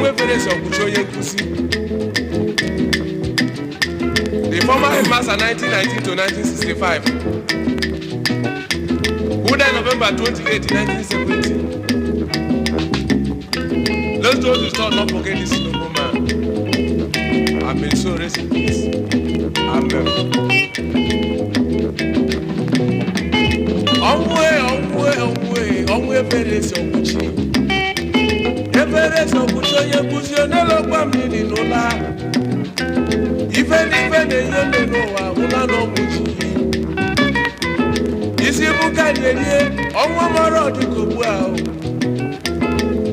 The former headmaster 1919 to 1965, who died November 28, 1970. Let's do this, not forget this noble man. Amen. So rest in peace. Amen. Onwe Everest Okuchi. Everest Okuchi onye nkuzi onelokwa mmiri n'ụla. Ife n'ife na-enye n'ụwa ụla n'ọkụchi. Isi buka na-erie ọnwa mara ọdịka ugbu ahụ.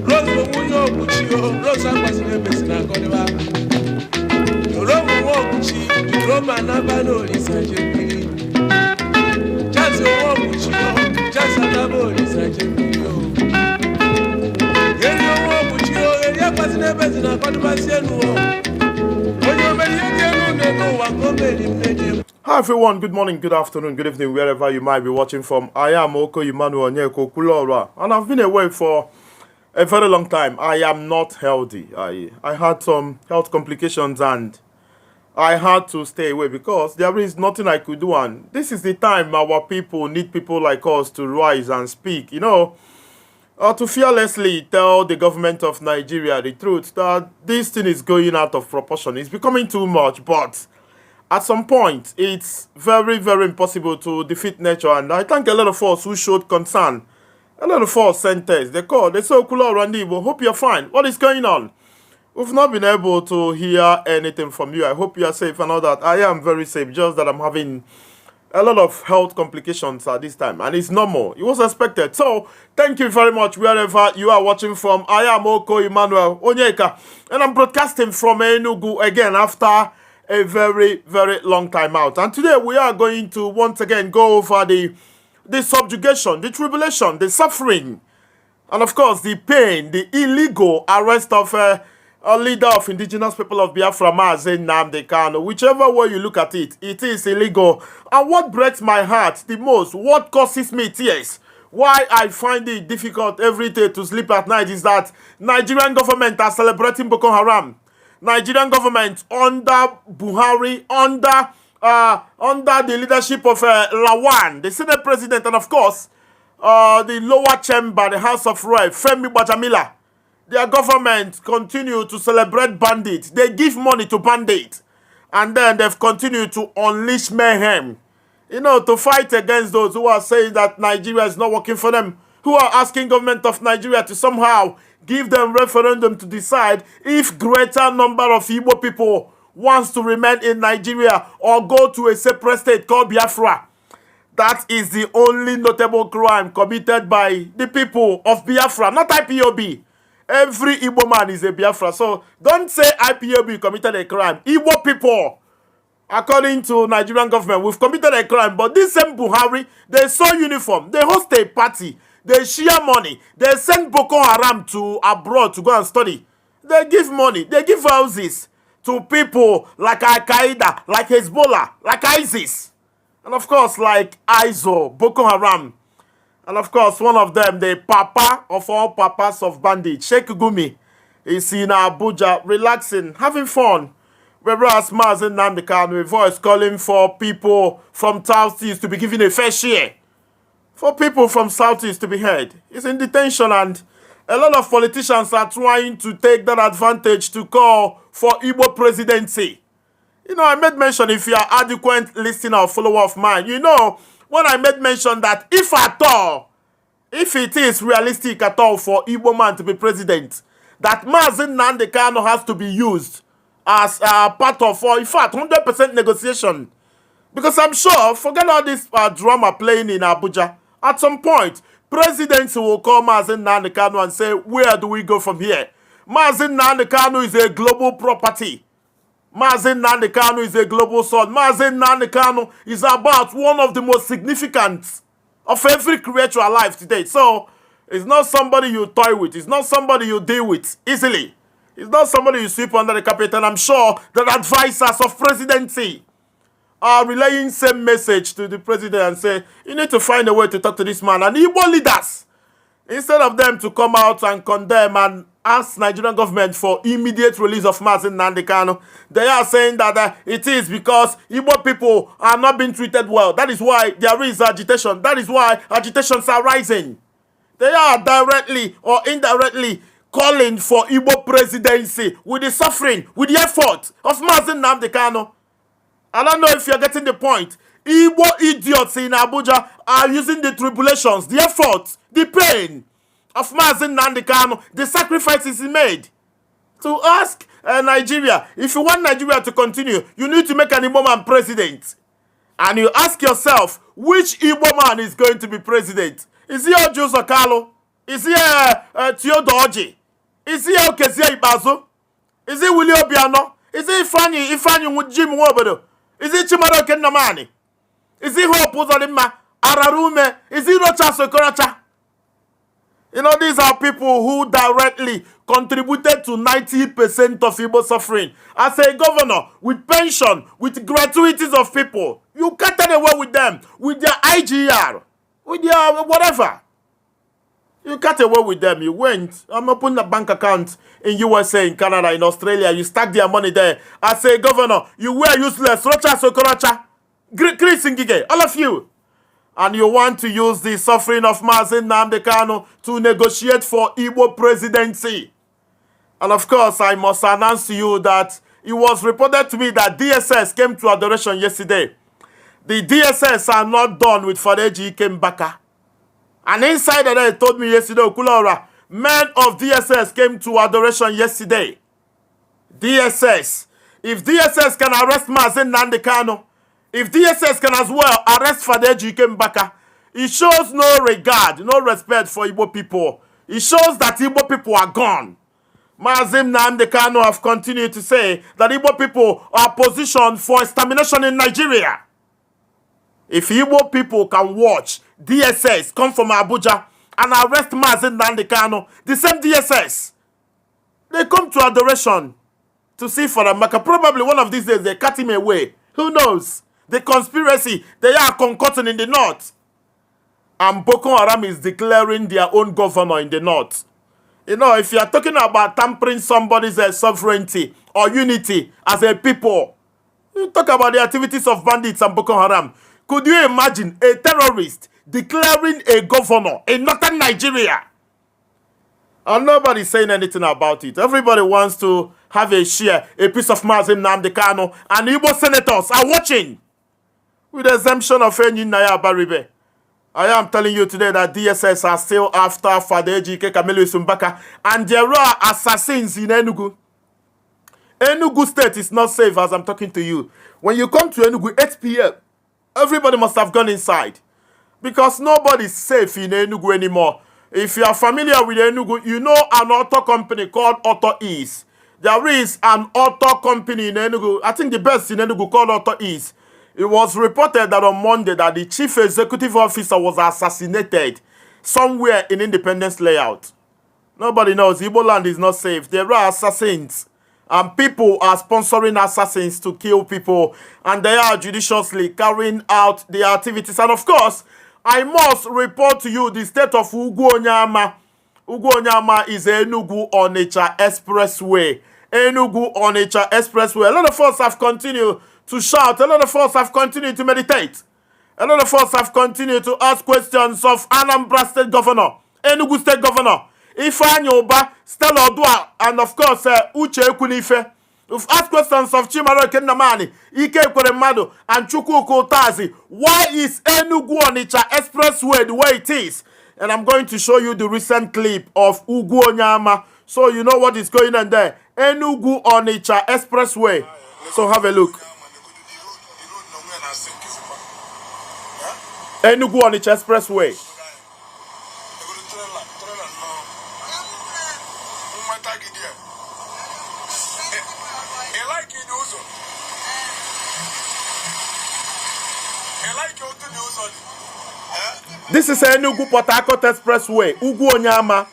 Rose nwunye Okuchi Rose agbaziri ebesi na akọdịba. Rome nwa Okuchi Rome anaba n'Olisa jebiri. Jazz nwa Okuchi Jazz anaba Olisa jebiri. Eri nwa Okuchi eri agbaziri ebesi na akọdịba sie n'ụwa. Hi everyone, good morning, good afternoon, good evening, wherever you might be watching from. I am Oko Emmanuel Onyeko Kulora, and I've been away for a very long time. I am not healthy. I had some health complications and I had to stay away because there is nothing I could do, and this is the time our people need people like us to rise and speak, to fearlessly tell the government of Nigeria the truth that this thing is going out of proportion. It's becoming too much, but at some point, it's very, very impossible to defeat nature. And I thank a lot of us who showed concern. A lot of us sent text. They called. They said, Okula Randibo, hope you're fine. What is going on? We've not been able to hear anything from you. I hope you are safe and all that. I am very safe, just that I'm having a lot of health complications at this time, and it's normal. It was expected. So thank you very much wherever you are watching from. I am Oko Emmanuel Onyeka, and I'm broadcasting from Enugu again after a very, very long time out. And today we are going to once again go over the subjugation, the tribulation, the suffering, and of course the pain, the illegal arrest of a leader of indigenous people of Biafra, Mazen Nnamdi Kanu. Whichever way you look at it, it is illegal. And what breaks my heart the most, what causes me tears, why I find it difficult every day to sleep at night is that Nigerian government are celebrating Boko Haram. Nigerian government under Buhari, under the leadership of Lawan, the Senate President, and of course, the lower chamber, the House of Reps, Femi Gbajamila. Their government continue to celebrate bandits. They give money to bandits. And then they've continued to unleash mayhem. To fight against those who are saying that Nigeria is not working for them, who are asking government of Nigeria to somehow give them referendum to decide if greater number of Igbo people wants to remain in Nigeria or go to a separate state called Biafra. That is the only notable crime committed by the people of Biafra, not IPOB. Every Igbo man is a Biafra. So don't say IPOB committed a crime. Igbo people, according to Nigerian government, we've committed a crime. But this same Buhari, they sew uniform. They host a party. They share money. They send Boko Haram to abroad to go and study. They give money. They give houses to people like Al-Qaeda, like Hezbollah, like ISIS. And of course, like ISO, Boko Haram. And of course, one of them, the papa of all papas of bandits, Sheikh Gumi, is in Abuja, relaxing, having fun. Whereas Mazen Nnamdi Kanu, a voice calling for people from Southeast to be given a fair share. For people from Southeast to be heard. He's in detention, and a lot of politicians are trying to take that advantage to call for Igbo presidency. I made mention, if you are adequate listener or follower of mine, when I made mention that if it is realistic at all for Igbo man to be president, that Mazen Nnamdi Kanu has to be used as part of, or in fact, 100% negotiation. Because I'm sure, forget all this drama playing in Abuja, at some point, presidents will call Mazen Nnamdi Kanu and say, where do we go from here? Mazen Nnamdi Kanu is a global property. Mazen Nnamdi Kanu is a global son. Mazen Nnamdi Kanu is about one of the most significant of every creature alive today. So, it's not somebody you toy with. It's not somebody you deal with easily. It's not somebody you sweep under the carpet. And I'm sure that advisors of presidency are relaying same message to the president and say, you need to find a way to talk to this man. And Igbo leaders, instead of them to come out and condemn and asked Nigerian government for immediate release of Mazi Nnamdi Kanu. They are saying that it is because Igbo people are not being treated well. That is why there is agitation. That is why agitations are rising. They are directly or indirectly calling for Igbo presidency with the suffering, with the effort of Mazi Nnamdi Kanu. I don't know if you're getting the point. Igbo idiots in Abuja are using the tribulations, the effort, the pain of Mazi Nnamdi Kanu, the sacrifices he made to ask Nigeria, if you want Nigeria to continue, you need to make an Igbo man president. And you ask yourself, which Igbo man is going to be president? Is he Ojo Zokalo? Is he Theodore Oji? Is he Okezie Ibazo? Is he Willie Obiano? Is he Ifeanyi Jim Wobodo? Is he Chimaro Kennamani? Is he Hope Uzodimma? Ararume? Is he Rocha Sokoracha? You know, these are people who directly contributed to 90% of Igbo suffering. As a governor, with pension, with gratuities of people, you carted away with them, with their IGR, with their whatever. You cut away with them. You went. I'm opening a bank account in USA, in Canada, in Australia. You stack their money there. As a governor, you were useless. Rocha Sokorocha. Chris Ngige. All of you. And you want to use the suffering of Mazi Nnamdi Kanu to negotiate for Igbo presidency. And of course, I must announce to you that it was reported to me that DSS came to adoration yesterday. The DSS are not done with Fadeji Ikembaka. An insider there told me yesterday, Okulora, men of DSS came to adoration yesterday. DSS. If DSS can arrest Mazi Nnamdi Kanu, if DSS can as well arrest Fadeji Ikembaka, it shows no regard, no respect for Igbo people. It shows that Igbo people are gone. Mazi Nnamdi Kanu have continued to say that Igbo people are positioned for extermination in Nigeria. If Igbo people can watch DSS come from Abuja and arrest Mazi Nnamdi Kanu, the same DSS, they come to adoration to see for Amaka. Probably one of these days they cut him away. Who knows? The conspiracy, they are concocting in the north. And Boko Haram is declaring their own governor in the north. You know, if you are talking about tampering somebody's sovereignty or unity as a people, you talk about the activities of bandits and Boko Haram. Could you imagine a terrorist declaring a governor in northern Nigeria? And nobody's saying anything about it. Everybody wants to have a share, a piece of Mazi Nnamdi Kanu, and Igbo senators are watching. With the exemption of Enyi Naya Baribe. I am telling you today that DSS are still after Fadeji Kamelu Sumbaka, and there are assassins in Enugu. Enugu state is not safe as I'm talking to you. When you come to Enugu 8 p.m., everybody must have gone inside. Because nobody is safe in Enugu anymore. If you are familiar with Enugu, you know an auto company called Auto East. There is an auto company in Enugu, I think the best in Enugu, called Auto East. It was reported that on Monday that the chief executive officer was assassinated somewhere in Independence Layout. Nobody knows. Igbo land is not safe. There are assassins. And people are sponsoring assassins to kill people. And they are judiciously carrying out their activities. And of course, I must report to you the state of Ugwu Onyama. Ugwu Onyama is Enugu Onitsha Expressway. Enugu Onitsha Expressway. A lot of us have continued to shout. A lot of us have continued to meditate. A lot of us have continued to ask questions of Anambra State Governor, Enugu State Governor, Ifeanyi Uba, Stella Odua, and of course, Uche Ekwunife. We've asked questions of Chimaro Kennamani, Ike Kweremadu, and Chukwuka Utazi. Why is Enugu Onitsha Expressway the way it is? And I'm going to show you the recent clip of Ugwu Onyama, so you know what is going on there. Enugu Onitsha Expressway. So have a look. Enugu Onitsha Expressway. This is Enugu Port Harcourt Expressway, Ugwu Onyama.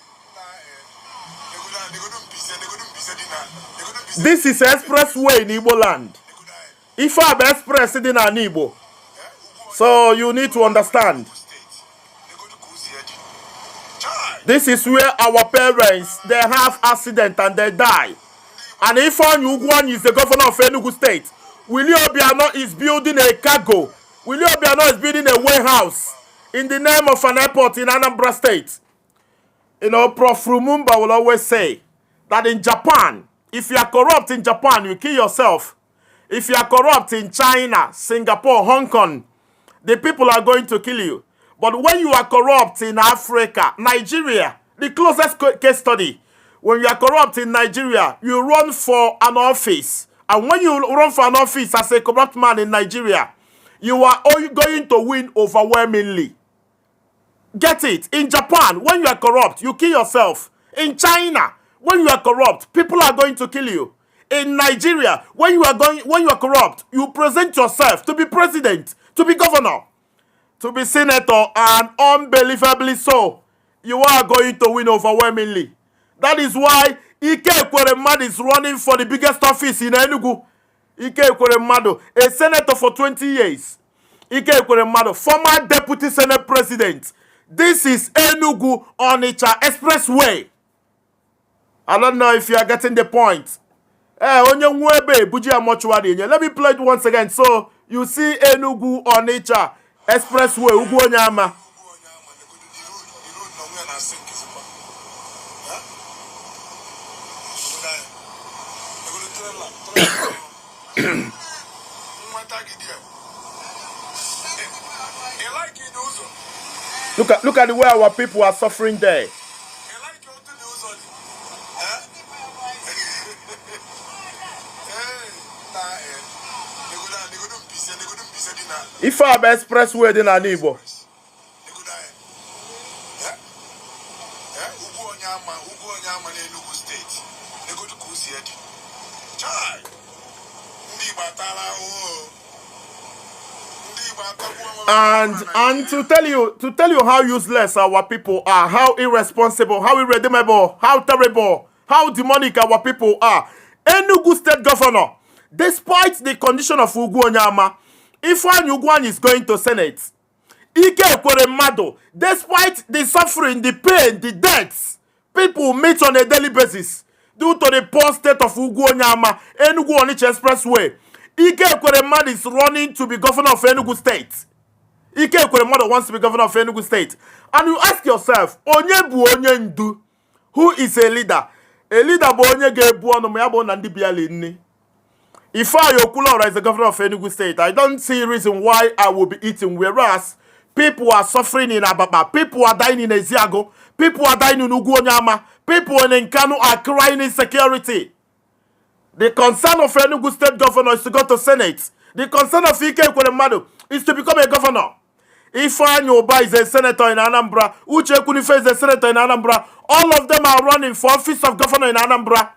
This is expressway in Igbo land. If I have express in Igbo. So you need to understand. This is where our parents, they have accident and they die. And if Ugwan is the governor of Enugu State, Willie Obiano is building a cargo. Willie Obiano is building a warehouse in the name of an airport in Anambra State. You know, Prof. Rumumba will always say that in Japan, if you are corrupt in Japan, you kill yourself. If you are corrupt in China, Singapore, Hong Kong, the people are going to kill you. But when you are corrupt in Africa, Nigeria, the closest case study, when you are corrupt in Nigeria, you run for an office. And when you run for an office as a corrupt man in Nigeria, you are going to win overwhelmingly. Get it? In Japan, when you are corrupt, you kill yourself. In China, when you are corrupt, people are going to kill you. In Nigeria, when you are corrupt, you present yourself to be president, to be governor, to be senator, and unbelievably so, you are going to win overwhelmingly. That is why Ike Ekweremadu is running for the biggest office in Enugu. Ike Ekweremadu, a senator for 20 years. Ike Ekweremadu, former deputy senate president. This is Enugu Onitsha Expressway. I don't know if you are getting the point. Let me play it once again so you see Enugu Onitsha Expressway, Ugwonyama. Look at the way our people are suffering there. If I have expressway then I need one. And to tell you how useless our people are, how irresponsible, how irredeemable, how terrible, how demonic our people are. Enugu State Governor, despite the condition of Ugwonyama, Ifeanyi Ugwuanyi is going to Senate. Ike Ekweremadu, despite the suffering, the pain, the deaths people meet on a daily basis due to the poor state of Ugwonyama, Enugu Onitsha Expressway, Ike Ekweremadu is running to be governor of Enugu State. Ike Ekweremadu wants to be governor of Enugu State. And you ask yourself, onye bu onye ndu? Who is a leader? A leader bu onye ga-ebu ọnụ ma ya bụ na ndị bịala nni. If I Okulora is the governor of Enugu State, I don't see a reason why I will be eating. Whereas people are suffering in Ababa, people are dying in Eziago, people are dying in Ugwonyama, people in Nkanu are crying insecurity. The concern of Enugu State governor is to go to Senate. The concern of Ike Ekweremadu is to become a governor. Ifeanyi Oba is a senator in Anambra. Uche Kunife is a senator in Anambra. All of them are running for office of governor in Anambra.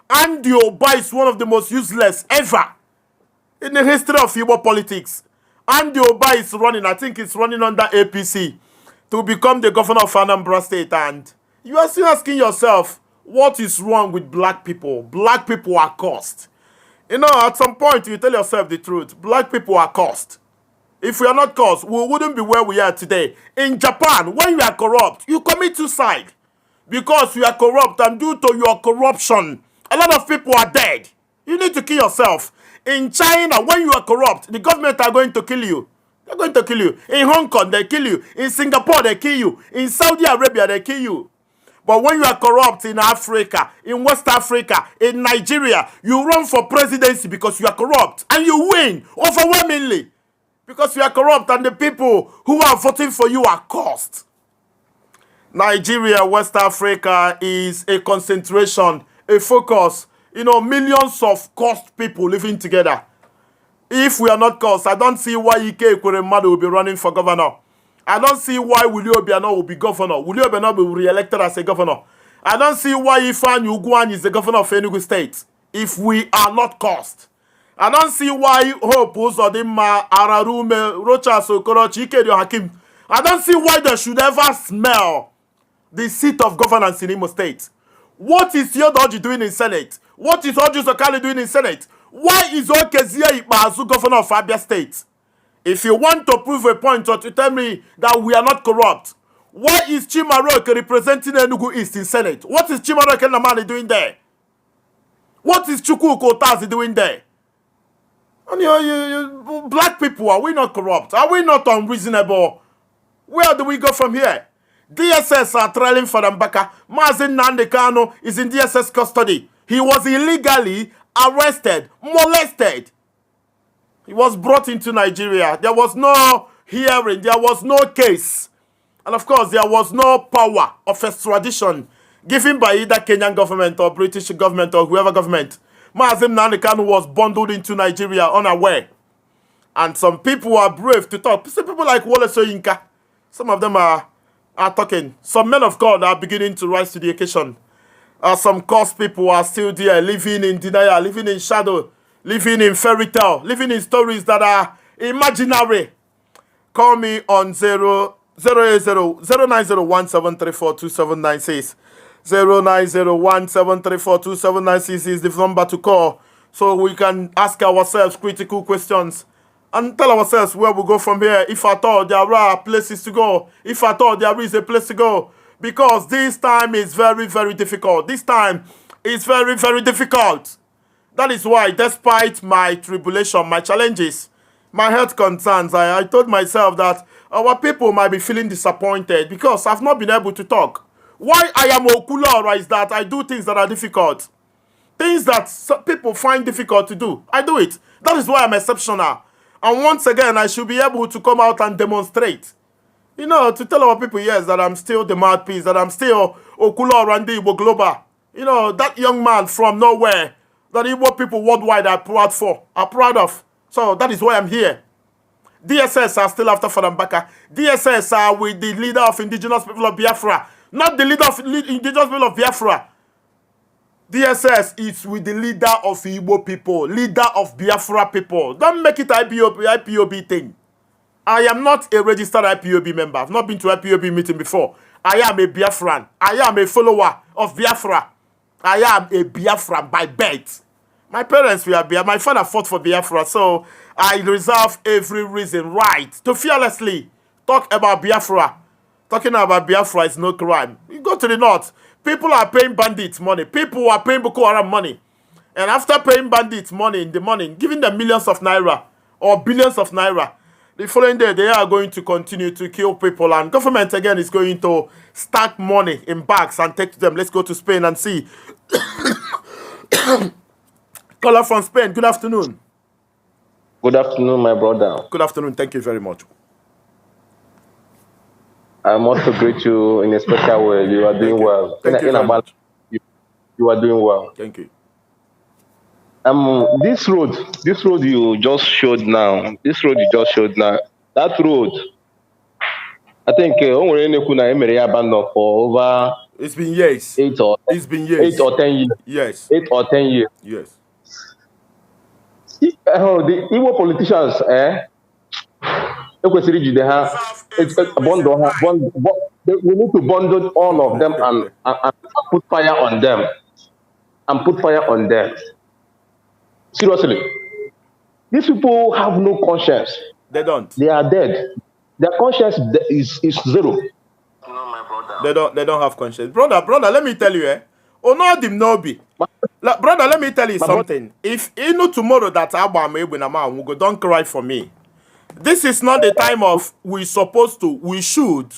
And Oba is one of the most useless ever in the history of Igbo politics. And Oba is running, I think it's running under APC to become the governor of Anambra State. And you are still asking yourself, what is wrong with black people? Black people are cursed. You know, at some point you tell yourself the truth. Black people are cursed. If we are not cursed, we wouldn't be where we are today. In Japan, when you are corrupt, you commit suicide. Because you are corrupt and due to your corruption, a lot of people are dead. You need to kill yourself. In China, when you are corrupt, the government are going to kill you. They're going to kill you. In Hong Kong, they kill you. In Singapore, they kill you. In Saudi Arabia, they kill you. But when you are corrupt in Africa, in West Africa, in Nigeria, you run for presidency because you are corrupt. And you win overwhelmingly. Because you are corrupt and the people who are voting for you are cursed. Nigeria, West Africa is a concentration, a focus, you know, millions of cursed people living together. If we are not cursed, I don't see why Ike Ekweremadu will be running for governor. I don't see why Willie Obiano will be governor. Willie Obiano will be re-elected as a governor. I don't see why Ifeanyi Ugwuanyi is the governor of Enugu State if we are not cursed. I don't see why Hope Uzodimma, Ararume, Rochas Okorochi, Ikedio Hakim. I don't see why they should ever smell the seat of governance in Imo State. What is Yodoji doing in Senate? What is Oju Sokali doing in Senate? Why is Okezie Ikpeazu governor of Abia State? If you want to prove a point or to tell me that we are not corrupt, Why is Chimaroke representing Enugu East in Senate? What is Chimaroke Namani doing there? What is Chukwuka Otazi doing there? And you, black people, are we not corrupt? Are we not unreasonable? Where do we go from here? DSS are trailing for Mbaka. Mazin Nandekano is in DSS custody. He was illegally arrested, molested. He was brought into Nigeria. There was no hearing. There was no case. And of course, there was no power of extradition given by either Kenyan government or British government or whoever government. Mazin Nandekano was bundled into Nigeria unaware. And some people are brave to talk. Some people like Wole Soyinka. Some of them are talking. Some men of God are beginning to rise to the occasion. Some cursed people are still there, living in denial, living in shadow, living in fairy tale, living in stories that are imaginary. Call me on 09017342796. 09017342796 is the number to call, so we can ask ourselves critical questions and tell ourselves where we go from here. If at all there are places to go, if at all there is a place to go, because this time is very, very difficult. This time is very, very difficult. That is why, despite my tribulation, my challenges, my health concerns, I told myself that our people might be feeling disappointed because I've not been able to talk. Why I am Okulora is that I do things that are difficult. Things that some people find difficult to do. I do it. That is why I'm exceptional. And once again, I should be able to come out and demonstrate. You know, to tell our people, yes, that I'm still the mouthpiece, that I'm still Okulora and the Igbo Global. You know, that young man from nowhere that Igbo people worldwide are proud of. So that is why I'm here. DSS are still after Fadambaka. DSS are with the leader of indigenous people of Biafra. Not the leader of indigenous people of Biafra. DSS is with the leader of Igbo people, leader of Biafra people. Don't make it IPOB thing. I am not a registered IPOB member. I've not been to IPOB meeting before. I am a Biafran. I am a follower of Biafra. I am a Biafran by birth. My parents were Biafra. My father fought for Biafra, so I reserve every reason, right, to fearlessly talk about Biafra. Talking about Biafra is no crime. You go to the north, people are paying bandits money. People are paying Boko Haram money. And after paying bandits money in the morning, giving them millions of naira or billions of naira, the following day they are going to continue to kill people. And government again is going to stack money in bags and take to them. Let's go to Spain and see. Caller from Spain, good afternoon. Good afternoon, my brother. Good afternoon, thank you very much. I want to greet you in a special way. You are doing well. Thank you very much. You are doing well. Thank you. This road you just showed now, that road, I think abandoned for over It's been years. 8 or 10 years. Yes. 8 or 10 years. Yes. The Igbo politicians, we need to bundle all of them and put fire on them. Seriously. These people have no conscience. They don't. They are dead. Their conscience is zero. They don't have conscience. Brother, let me tell you, brother, let me tell you something. If you know tomorrow that Abba don't cry for me. This is not the time of we should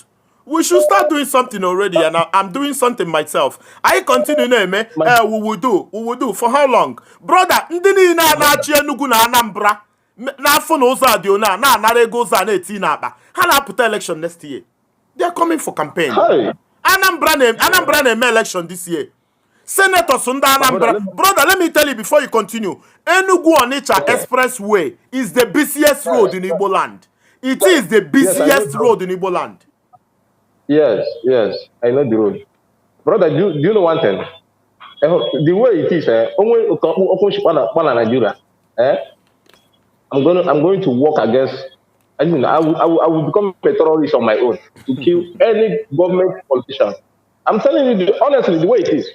start doing something already, and I'm doing something myself. I continue we will do for how long? Brother, ndini na chi Enugu na Anambra na afọ na ụzọ adio na anara ego ụzọ a na-eti n'akpa. Ha na-apụta election next year. They are coming for campaign. Hey. Anambra na-eme election this year. Senators from Anambra. Brother, let me tell you before you continue. Enugu Onitsha Expressway is the busiest road in Igbo land. It is the busiest road in Igbo land. Yes, I know the road. Brother, do you know one thing? The way it is, Nigeria, I'm going to work against. I will become a terrorist on my own to kill any government politician. I'm telling you honestly the way it is.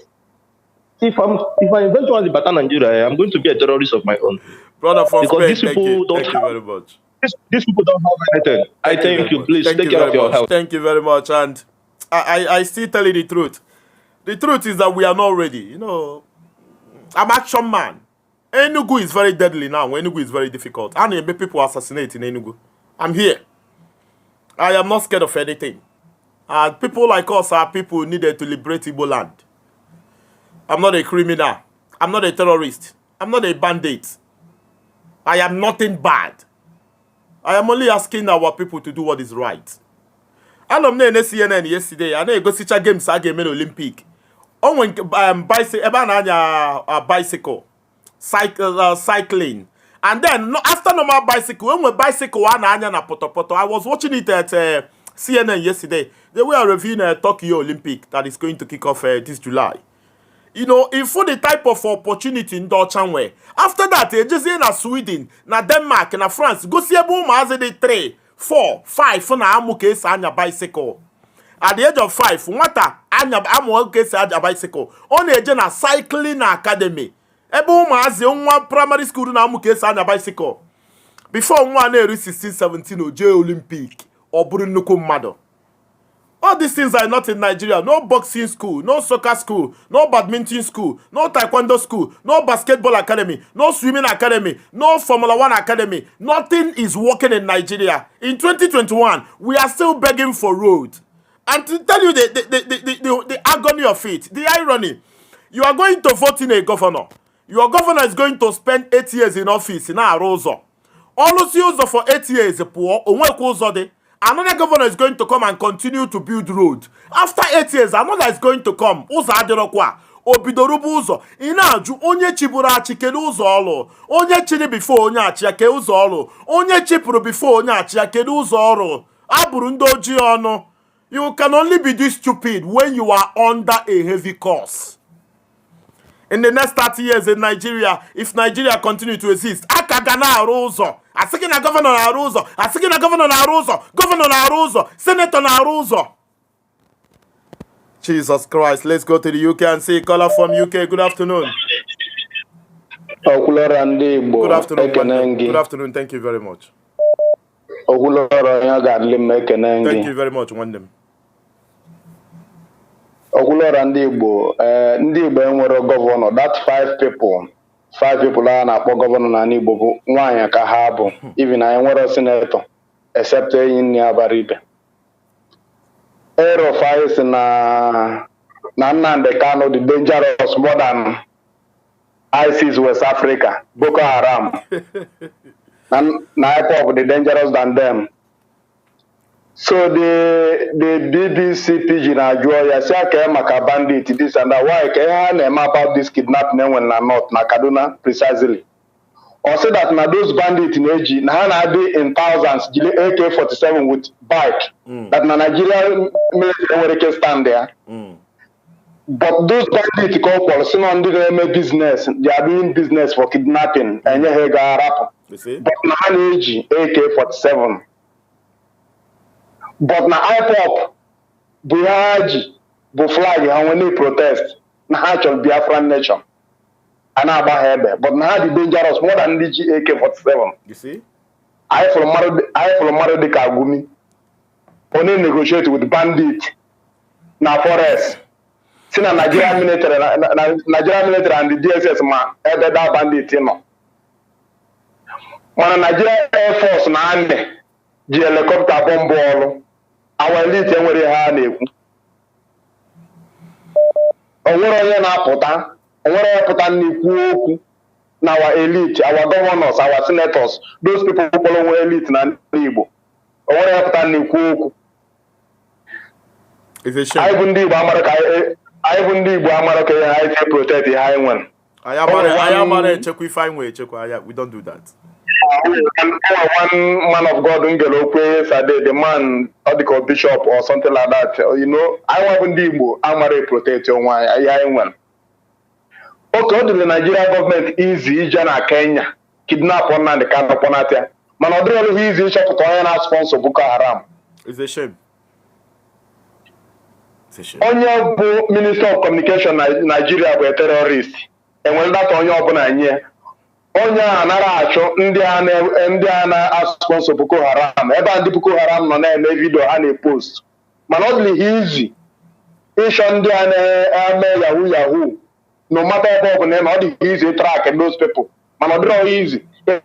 If I eventually battle Nigeria, I'm going to be a terrorist of my own. Brother from because Spain, these people thank you very much. These people don't have anything. I thank you. Please take care of your health. Thank you very much. And I still tell you the truth. The truth is that we are not ready. You know, I'm action man. Enugu is very deadly now. Enugu is very difficult. And people assassinate in Enugu. I'm here. I am not scared of anything. And people like us are people who needed to liberate Igbo land. I'm not a criminal. I'm not a terrorist. I'm not a bandit. I am nothing bad. I am only asking our people to do what is right. I know CNN yesterday. I know go see games again in Olympic. On when bicycle, cycling, and then after normal bicycle, when bicycle na poto. I was watching it at CNN yesterday. They were reviewing Tokyo Olympic that is going to kick off this July. You know, if for the type of opportunity in Deutschland, after that, just in Sweden, na Denmark, na France, go see about the 3, 4, 5 for na amuke sa anya bicycle. At the age of 5, nwata anya amuke sa anya bicycle. On age na cycling academy. Ebo maazi nwa primary school na amuke sa anya bicycle. Before nwa na eri 16, 17 oje Olympic or buru nnukwu mmadụ. All these things are not in Nigeria. No boxing school, no soccer school, no badminton school, no taekwondo school, no basketball academy, no swimming academy, no Formula 1 academy. Nothing is working in Nigeria. In 2021, we are still begging for road. And to tell you the agony of it, the irony, you are going to vote in a governor. Your governor is going to spend 8 years in office in Arozo. Almost used for 8 years, poor, another governor is going to come and continue to build road. After 8 years, another is going to come. Uzo adirokwa. Obidorubu uzo. Inaju onye chiburu achi kedu uzo olu. Onye chiri before onye achi ya kedu uzo olu. Onye chipuru before onye achi ya kedu uzo olu. Aburu ndo oji onu. You can only be this stupid when you are under a heavy course. In the next 30 years in Nigeria, if Nigeria continue to exist, akagana aruzo. Asikina governor aruzo. Asikina governor aruzo. Governor aruzo. Senator aruzo. Jesus Christ. Let's go to the UK and see caller from UK. Good afternoon. Good afternoon. Good afternoon. Thank you very much. Thank you very much. Wandem. Okulora ndị Igbo enwere governor. That 5 people are na-akpọ governor na Igbo bụ nwaanyị ka ha bụ. Even I enwere senator except enyi Abaribe. Ero files na Nnamdi Kanu, the dangerous more than ISIS West Africa, Boko Haram. na IPOB the dangerous than them. So the BBC pidgin Ajoya say maka bandit this and that. Why can name about this kidnapping when na not na Kaduna precisely? Or say that na those bandits in AG na be in thousands AK-47 with bike that na Nigeria military can stand there. But those bandits call policy on the business. They are doing business for kidnapping and but na AG AK-47. But na IPOP, Buhaji, Buflag, and when they protest, na actual Biafran nation. And about Hebe, but now the dangerous more than the AK-47. You see? I from Maro de Kagumi. Only negotiate with bandit. Na forest. See na Nigerian military and the DSS ma that bandit you know. When Nigerian Air Force na ande, the helicopter bomb ball. Our elite enwere ha na-ekwu. Onwere onye na-apụta, onwere onye pụta n'ikwu okwu na our elite, our governors, our senators, those people who follow elite na Igbo. Onwere onye pụta n'ikwu okwu. Anyị bụ ndị Igbo amara ka ha isi protect ha enwere. Anyị amara echekwa ife anyị nwere echekwa. We don't do that. One man of God, the man, or the bishop or something like that. You know, I want to I'm protect your why I went. Okay, the Nigerian government easy, Jana Kenya, kidnap one man the camp upon it. Man, I don't know easy shop to our sponsor Boko Haram. It's a shame. On your Minister of Communication, Nigeria were terrorists, and when that on your onye a nara achọ ndị a na-sponsor Boko Haram ebe a ndị Boko Haram nọ na-eme vidio ha na-epost mana ọ dịghị izi ịchọ ndị a na-eme yahoo no matter ebe ọ bụ na ọ dịghị izi track those people mana ọ dịrọ izi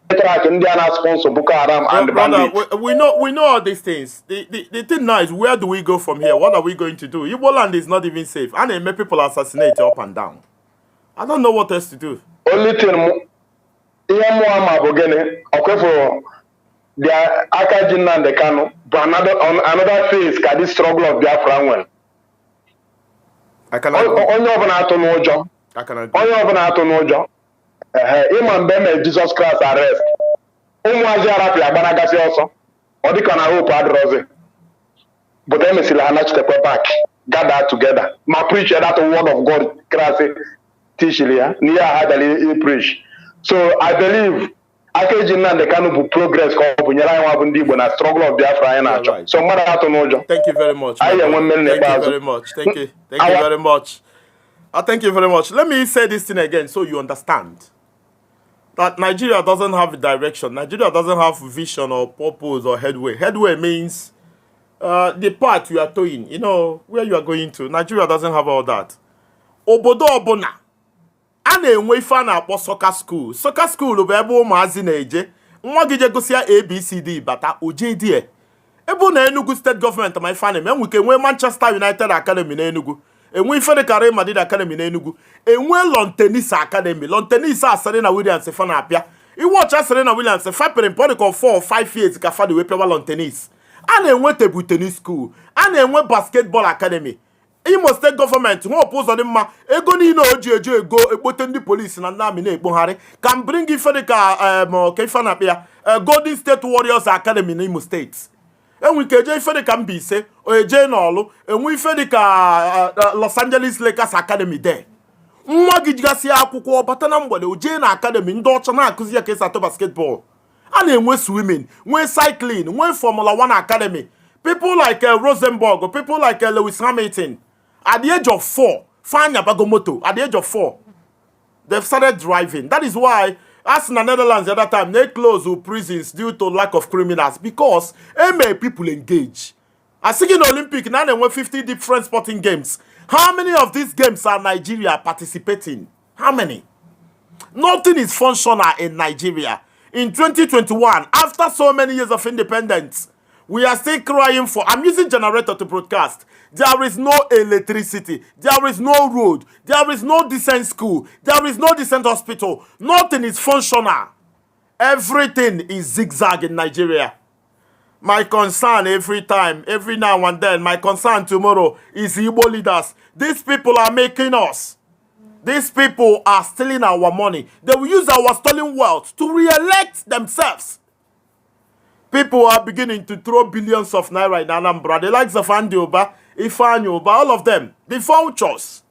track ndị a na-sponsor Boko Haram and the bandits. We know all these things. The thing now is, where do we go from here? What are we going to do? Igbo land is not even safe, and they make people assassinate up and down. I don't know what else to do. Only thing ihe mmụọ ma bụ gịnị ọkwefụ the aka ji Nnamdi Kanu bụ another phase ka this struggle of Biafra nwere. Onye ọbụla atụ n'ụjọ ịma mgbe emere Jesus Christ arrest ụmụazị arapịa agbanagasị ọsọ ọ dịka na hope adịrọzi but emesịrị ha nachitekwa back gather together ma preach that word of God Christ teachiri ya n'ihe ha dara preach. So I believe Akeji Nnamdi Kanu bụ progress ka ọ bụ nyere anyị nwa bụ ndị Igbo na struggle of Biafra anyị na-achọ. So mmadụ atụ n'ụjọ. Thank you very much. Thank you very much. Thank you very much. Thank you very much. Let me say this thing again so you understand that Nigeria doesn't have a direction. Nigeria doesn't have vision or purpose or headway. Headway means the path you are towing, you know, where you are going to. Nigeria doesn't have all that. Obodo ọbụna a na-enwe ife a na-akpọ soccer school. Soccer school bụ ebe ụmụazị na-eje nwa gị je gosi ya ABCD bata ojedie. Ebe na Enugu state government ma ife a na-eme enwe ike enwe Manchester United Academy na Enugu, enwe ife dị ka Real Madrid Academy na Enugu, enwe lawn tennis academy. Lawn tennis a Serena Williams fa na-apịa. Iwọcha Serena Williams fa pere mpọdịka 4 or 5 years ka fa dị wee pịawa lawn tennis. A na-enwe table tennis school, a na-enwe basketball academy. Imo state government hope ụzọ dị mma ego niile o ji eji ego ekpote ndị polisi na ndị amị na-ekpogharị can bring ife dị ka ka ife na-akpịa Golden State Warriors Academy na Imo State. Enwe ike eje ife dị ka Mbaise eje n'Ọlụ, enwe ife dị ka Los Angeles Lakers Academy there. Nwa gị jigasị akwụkwọ bata na mgbede o jee na academy ndị ọcha na-akụzi ya ka esi atụ basketball. A na-enwe swimming, nwee cycling, nwee Formula 1 Academy. People like Rosenborg, people like Lewis Hamilton. At the age of 4, Fanya Bagomoto, at the age of 4, they've started driving. That is why, as in the Netherlands the other time, they closed prisons due to lack of criminals because many people engage. I think in the Olympic, now they went 50 different sporting games. How many of these games are Nigeria participating? How many? Nothing is functional in Nigeria. In 2021, after so many years of independence, we are still crying for, I'm using generator to broadcast. There is no electricity. There is no road. There is no decent school. There is no decent hospital. Nothing is functional. Everything is zigzag in Nigeria. My concern every time, every now and then, my concern tomorrow is Igbo leaders. These people are making us. These people are stealing our money. They will use our stolen wealth to re-elect themselves. People are beginning to throw billions of naira in Anambra. The likes of Andy Oba, Ifeanyi Oba, all of them, the vultures,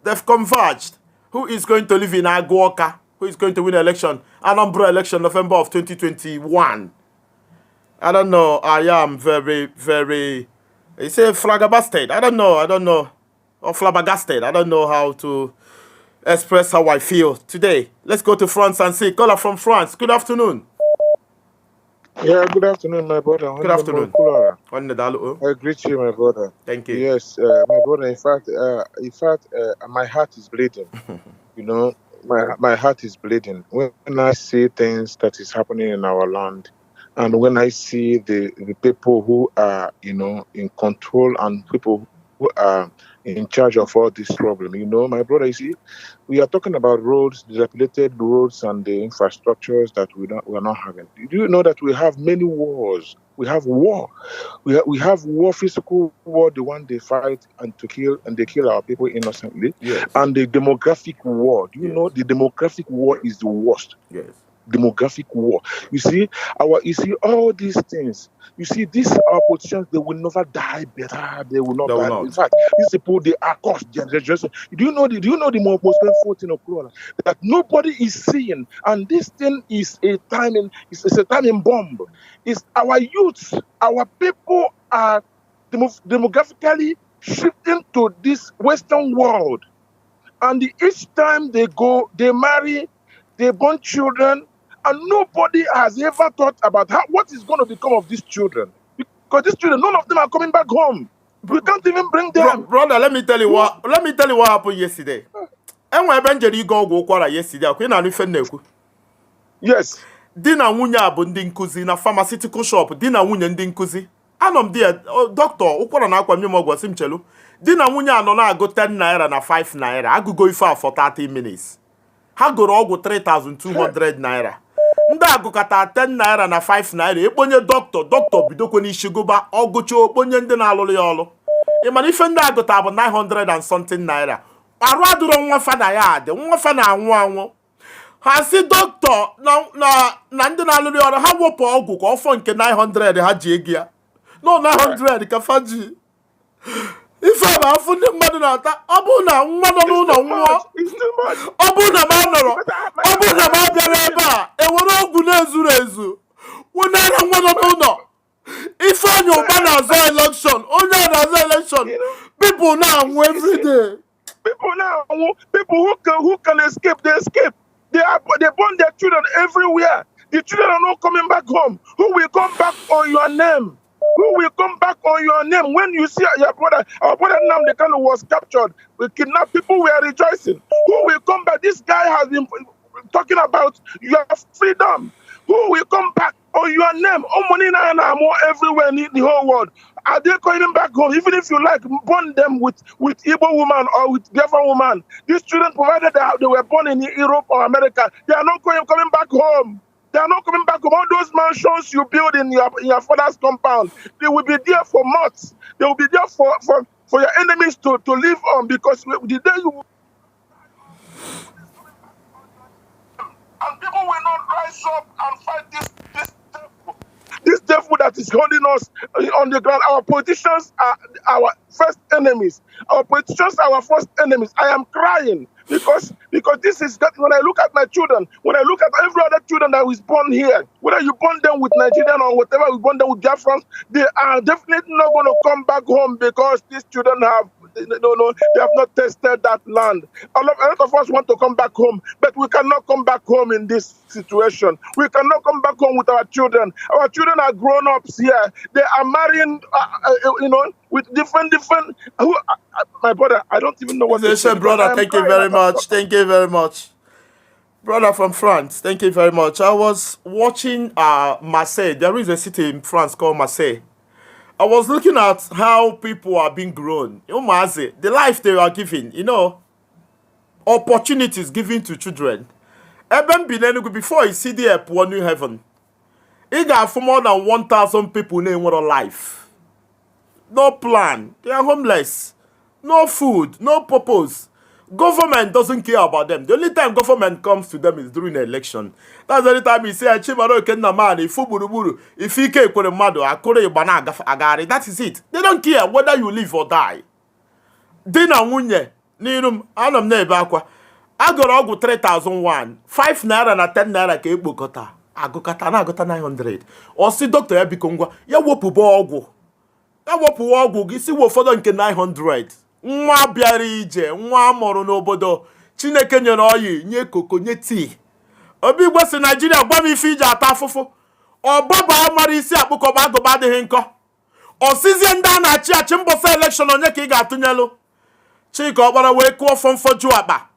they've converged. Who is going to live in Aguoka? Who is going to win election? Anambra election, November of 2021. I don't know. I am very, it's a flabbergasted. I don't know. Or flabbergasted. I don't know how to express how I feel today. Let's go to France and see. Caller from France. Good afternoon. Yeah, good afternoon, my brother. Good afternoon. I greet you, my brother. Thank you. Yes, my brother. In fact, my heart is bleeding. You know, my heart is bleeding when I see things that is happening in our land, and when I see the people who are, you know, in control and people who are in charge of all this problem. You know, my brother, you see, we are talking about roads, dilapidated roads, and the infrastructures that we are not having. Do you know that we have many wars? We have war. We have war, physical war, the one they fight and they kill our people innocently. Yes. And the demographic war. Do you know the demographic war is the worst? Yes. Demographic war. You see all these things. You see, these our politicians, they will never die better. They will not die. In fact, these people, they are cursed generation. Do you know the most painful thing of Corona? That nobody is seeing, and this thing is a timing. It's a timing bomb. It's our youths, our people are demographically shifting to this Western world, and each time they go, they marry They born children, and nobody has ever thought about what is going to become of these children. Because these children, none of them are coming back home. We can't even bring them. Brother, let me tell you what happened yesterday. Enwe ebe njere igo ọgwụ ụkwara yesterday, akwa ị na-anụ ife na-ekwu. Yes. Di na nwunye a bụ ndị nkuzi na pharmaceutical shop, di na nwunye ndị nkuzi. Anọ m there, doctor ụkwara na akwa nye m ọgwụ si m chelu. Di na nwunye anọ na-agụ 10 naira na 5 naira, agụgo ife a for 30 minutes. Ha gụrụ ọgwụ 3,200 naira. Ndị agụkata 10 naira na 5 naira, ekponye doctor bidokwe n'isi gụba ọgụcha okponye ndị na-alụrụ ya ọlụ. Ị mana ife ndị agụta bụ 900 and something naira. Arụ adụrụ nwa fada ya adị, nwa fa na-anwụ anwụ. Ha si doctor na ndị na-alụrụ ya ọrụ, ha wepụ ọgwụ ka ọfọ nke 900 ha ji ego ya. No 900 ka fa ji. Ife a bụ afụ ndị mmadụ na-ata. Ọ bụ na nwa nọ n'ụlọ nwụọ, ọ bụ na ma nọrọ, ọ bụ na ma bịara ebe a ewere ọgwụ na-ezuru ezu wụnara nwa nọ n'ụlọ. Ife onye ụba na-azọ election, onye na-azọ election, people na-anwụ everyday. People who can escape, they escape. They born their children everywhere. The children are not coming back home. Who will come back on your name? Who will come back on your name? When you see our brother Nnamdi Kanu was captured, we kidnapped, people were rejoicing. Who will come back? This guy has been talking about your freedom. Who will come back on your name? More everywhere in the whole world. Are they coming back home? Even if you like, born them with Igbo woman or with Biafran woman. These children, provided they were born in Europe or America, they are not coming back home. They are not coming back home. All those mansions you build in your father's compound, they will be there for months. They will be there for your enemies to live on, because the day you... And people will not rise up and fight this devil that is holding us on the ground. Our politicians are our first enemies. Our politicians are our first enemies. I am crying because this is that when I look at my children, when I look at every other children that was born here, whether you born them with Nigerian or whatever, we born them with Biafrans, they are definitely not going to come back home, because these children have they have not tested that land. A lot of us want to come back home, but we cannot come back home in this situation. We cannot come back home with our children. Our children are grown-ups here. They are marrying, with different. My brother, I don't even know what to say. Brother, thank you very much. Thank you very much. Brother from France, thank you very much. I was watching Marseille. There is a city in France called Marseille. I was looking at how people are being grown. The life they are giving, opportunities given to children. Before you see the new heaven, it got for more than 1,000 people in one life. No plan. They are homeless. No food. No purpose. Government doesn't care about them. The only time government comes to them is during the election. That's the only time he say, that is it. They don't care whether you live or die. Dina nwunye, nirum, anam nebe akwa. Agoro ogu 3,001. 5 naira na 10 naira ka ekpokota. Agụkata na agụta 900. Osi doctor ya bikongwa, ya wopubo ogwu. Ya wopu ogwu gị si wo ụfọdụ nke 900. Nwa bịara ije, nwa amụrụ n'obodo, Chineke nyere oyi, nye koko, nye tii. Obi Igbo si Nigeria gwa m ife ije ata afụfụ. Ọbaba amara isi akpụkọba agụba adịghị nkọ. Osizie ndị a na-achị achị mbọsị election onye ka ị ga-atụnyelụ. Chika Ọkpara wee kụọ fọmfọju akpa.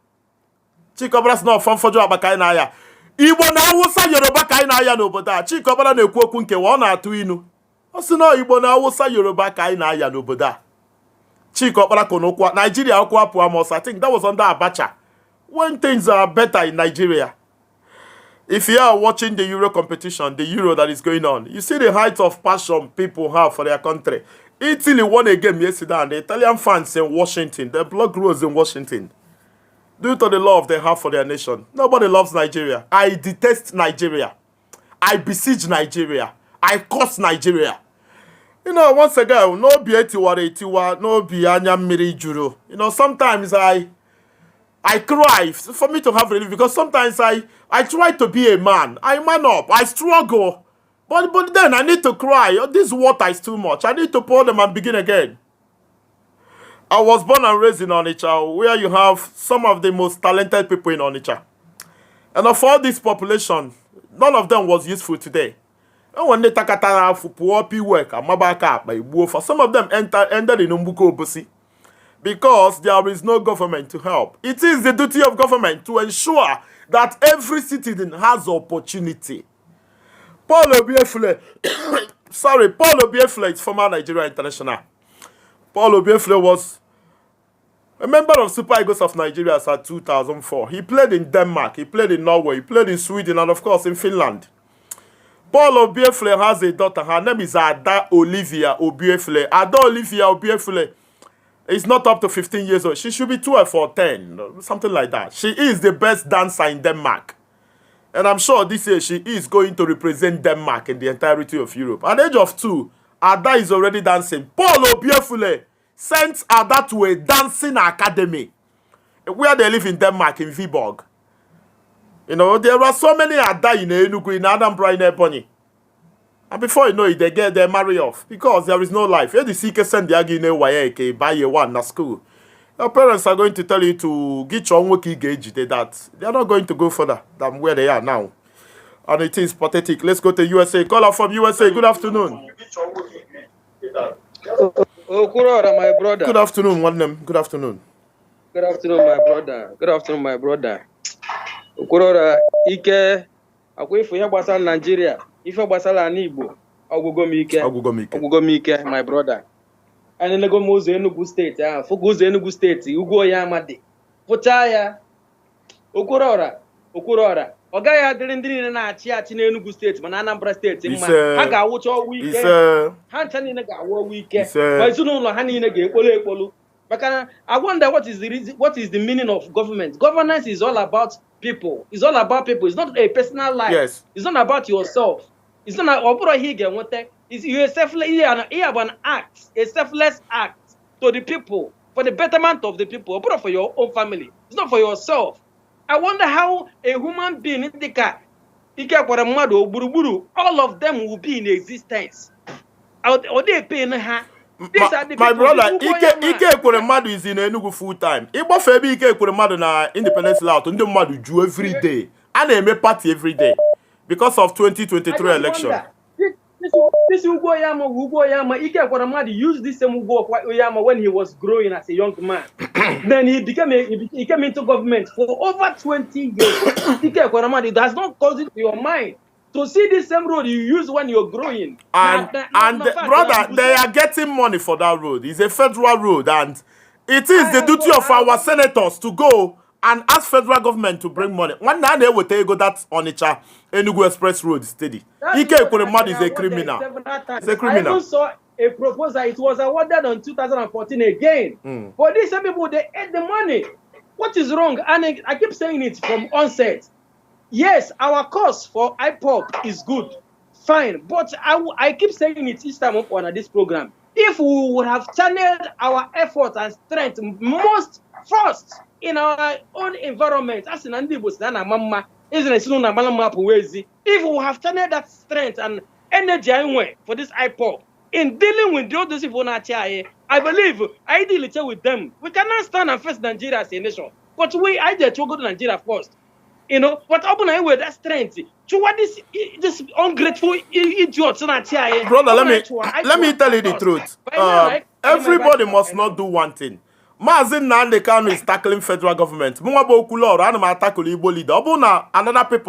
Chika Ọkpara si na fọmfọju akpa ka anyị na-aya. Igbo na Awụsa Yoruba ka anyị na-aya n'obodo a. Chika Ọkpara na-ekwu okwu nkewa, ọ na-atụ inu. Ọ sị na Igbo na Awụsa Yoruba ka anyị na-aya n'obodo a. Chika Ọkpara konokwa Nigeria okwa Puamos. I think that was under Abacha. When things are better in Nigeria. If you are watching the Euro competition, the Euro that is going on, you see the height of passion people have for their country. Italy won a game yesterday, and the Italian fans in Washington, the blood rose in Washington, due to the love they have for their nation. Nobody loves Nigeria. I detest Nigeria. I besiege Nigeria. I curse Nigeria. Once again, no be etiwa, no be anya mmiri juru. Sometimes I cry for me to have relief, because sometimes I try to be a man. I man up. I struggle. But then I need to cry. This water is too much. I need to pour them and begin again. I was born and raised in Onitsha, where you have some of the most talented people in Onitsha. And of all this population, none of them was useful today. And when they takatara for poor people work, for some of them ended in Umbuko Obusi. Because there is no government to help. It is the duty of government to ensure that every citizen has opportunity. Paul Obiefle, Paul Obiefle is former Nigeria international. Paul Obiefle was a member of Super Eagles of Nigeria at 2004. He played in Denmark, he played in Norway, he played in Sweden, and of course in Finland. Paul Obiefle has a daughter. Her name is Ada Olivia Obiefle. Ada Olivia Obiefle is not up to 15 years old. She should be 12 or 10, something like that. She is the best dancer in Denmark. And I'm sure this year she is going to represent Denmark in the entirety of Europe. At the age of 2, Ada is already dancing. Paul Obiefle sent Ada to a dancing academy where they live in Denmark, in Viborg. You know, there are so many Ada in Enugu, in Anambra, in Ebonyi. And before you know it, they marry off. Because there is no life. If the seeker send the agine waye buy a one na school. Your parents are going to tell you to get your own work gauge that they are not going to go further than where they are now. And it is pathetic. Let's go to USA. Caller from USA. Good afternoon. Oh, Kurora, my brother. Good afternoon, one name. Good afternoon. Good afternoon, my brother. Good afternoon, my brother. Kurora, Ike, Akwe for Yabasa, Nigeria. If you basala Igbo, Ogugomike, my brother. And then go Mose Enugu State, Focus Enugu State, Ugo Yamade. Futaya, Okurora, Ogaya didn't na Chia Enugu State, Mananambra State, Haga, which all weekend, Hantan in a weekend, but soon on Hani in a game, Polu. But I wonder what is the meaning of government? Governance is all about people. It's all about people. It's not a personal life. Yes. It's not about yourself. It's not you're selfless. You have an act, a selfless act to the people, for the betterment of the people, but for your own family. It's not for yourself. I wonder how a human being in the car, all of them will be in existence. Or they pay her. My brother, Ike Ekweremadu is in Enugu full time. Igbo Febi Ike Ekweremadu na Independence Layout, ndị mmadụ ju every day. And they make party every day because of 2023 election. This Ugo Yama, Ike Ekweremadu used this same Ugo Yama when he was growing as a young man. Then he came into government for over 20 years. Ike Ekweremadu does not cause it to your mind. To see this same road you use when you're growing. Brother, they are getting money for that road. It's a federal road, and it is the duty of our senators to go and ask federal government to bring money. One day they will take that Onitsha Enugu Express Road steady. Ike Ekweremadu is a criminal. It's a criminal. I even saw a proposal. It was awarded in 2014 again. For these people, they ate the money. What is wrong? And I keep saying it from onset. Yes, our cost for IPOP is good, fine, but I keep saying it each time on this program. If we would have channeled our effort and strength most first in our own environment, as in Andibus, if we have channeled that strength and energy for this IPOP in dealing with the other people, I believe ideally with them, we cannot stand and face Nigeria as a nation, but I just go to Nigeria first. You know, what open I with that strength to what this ungrateful idiots. Brother, let me tell you the truth. Everybody must not do one thing. Mazin Nandekano is tackling federal government. Another people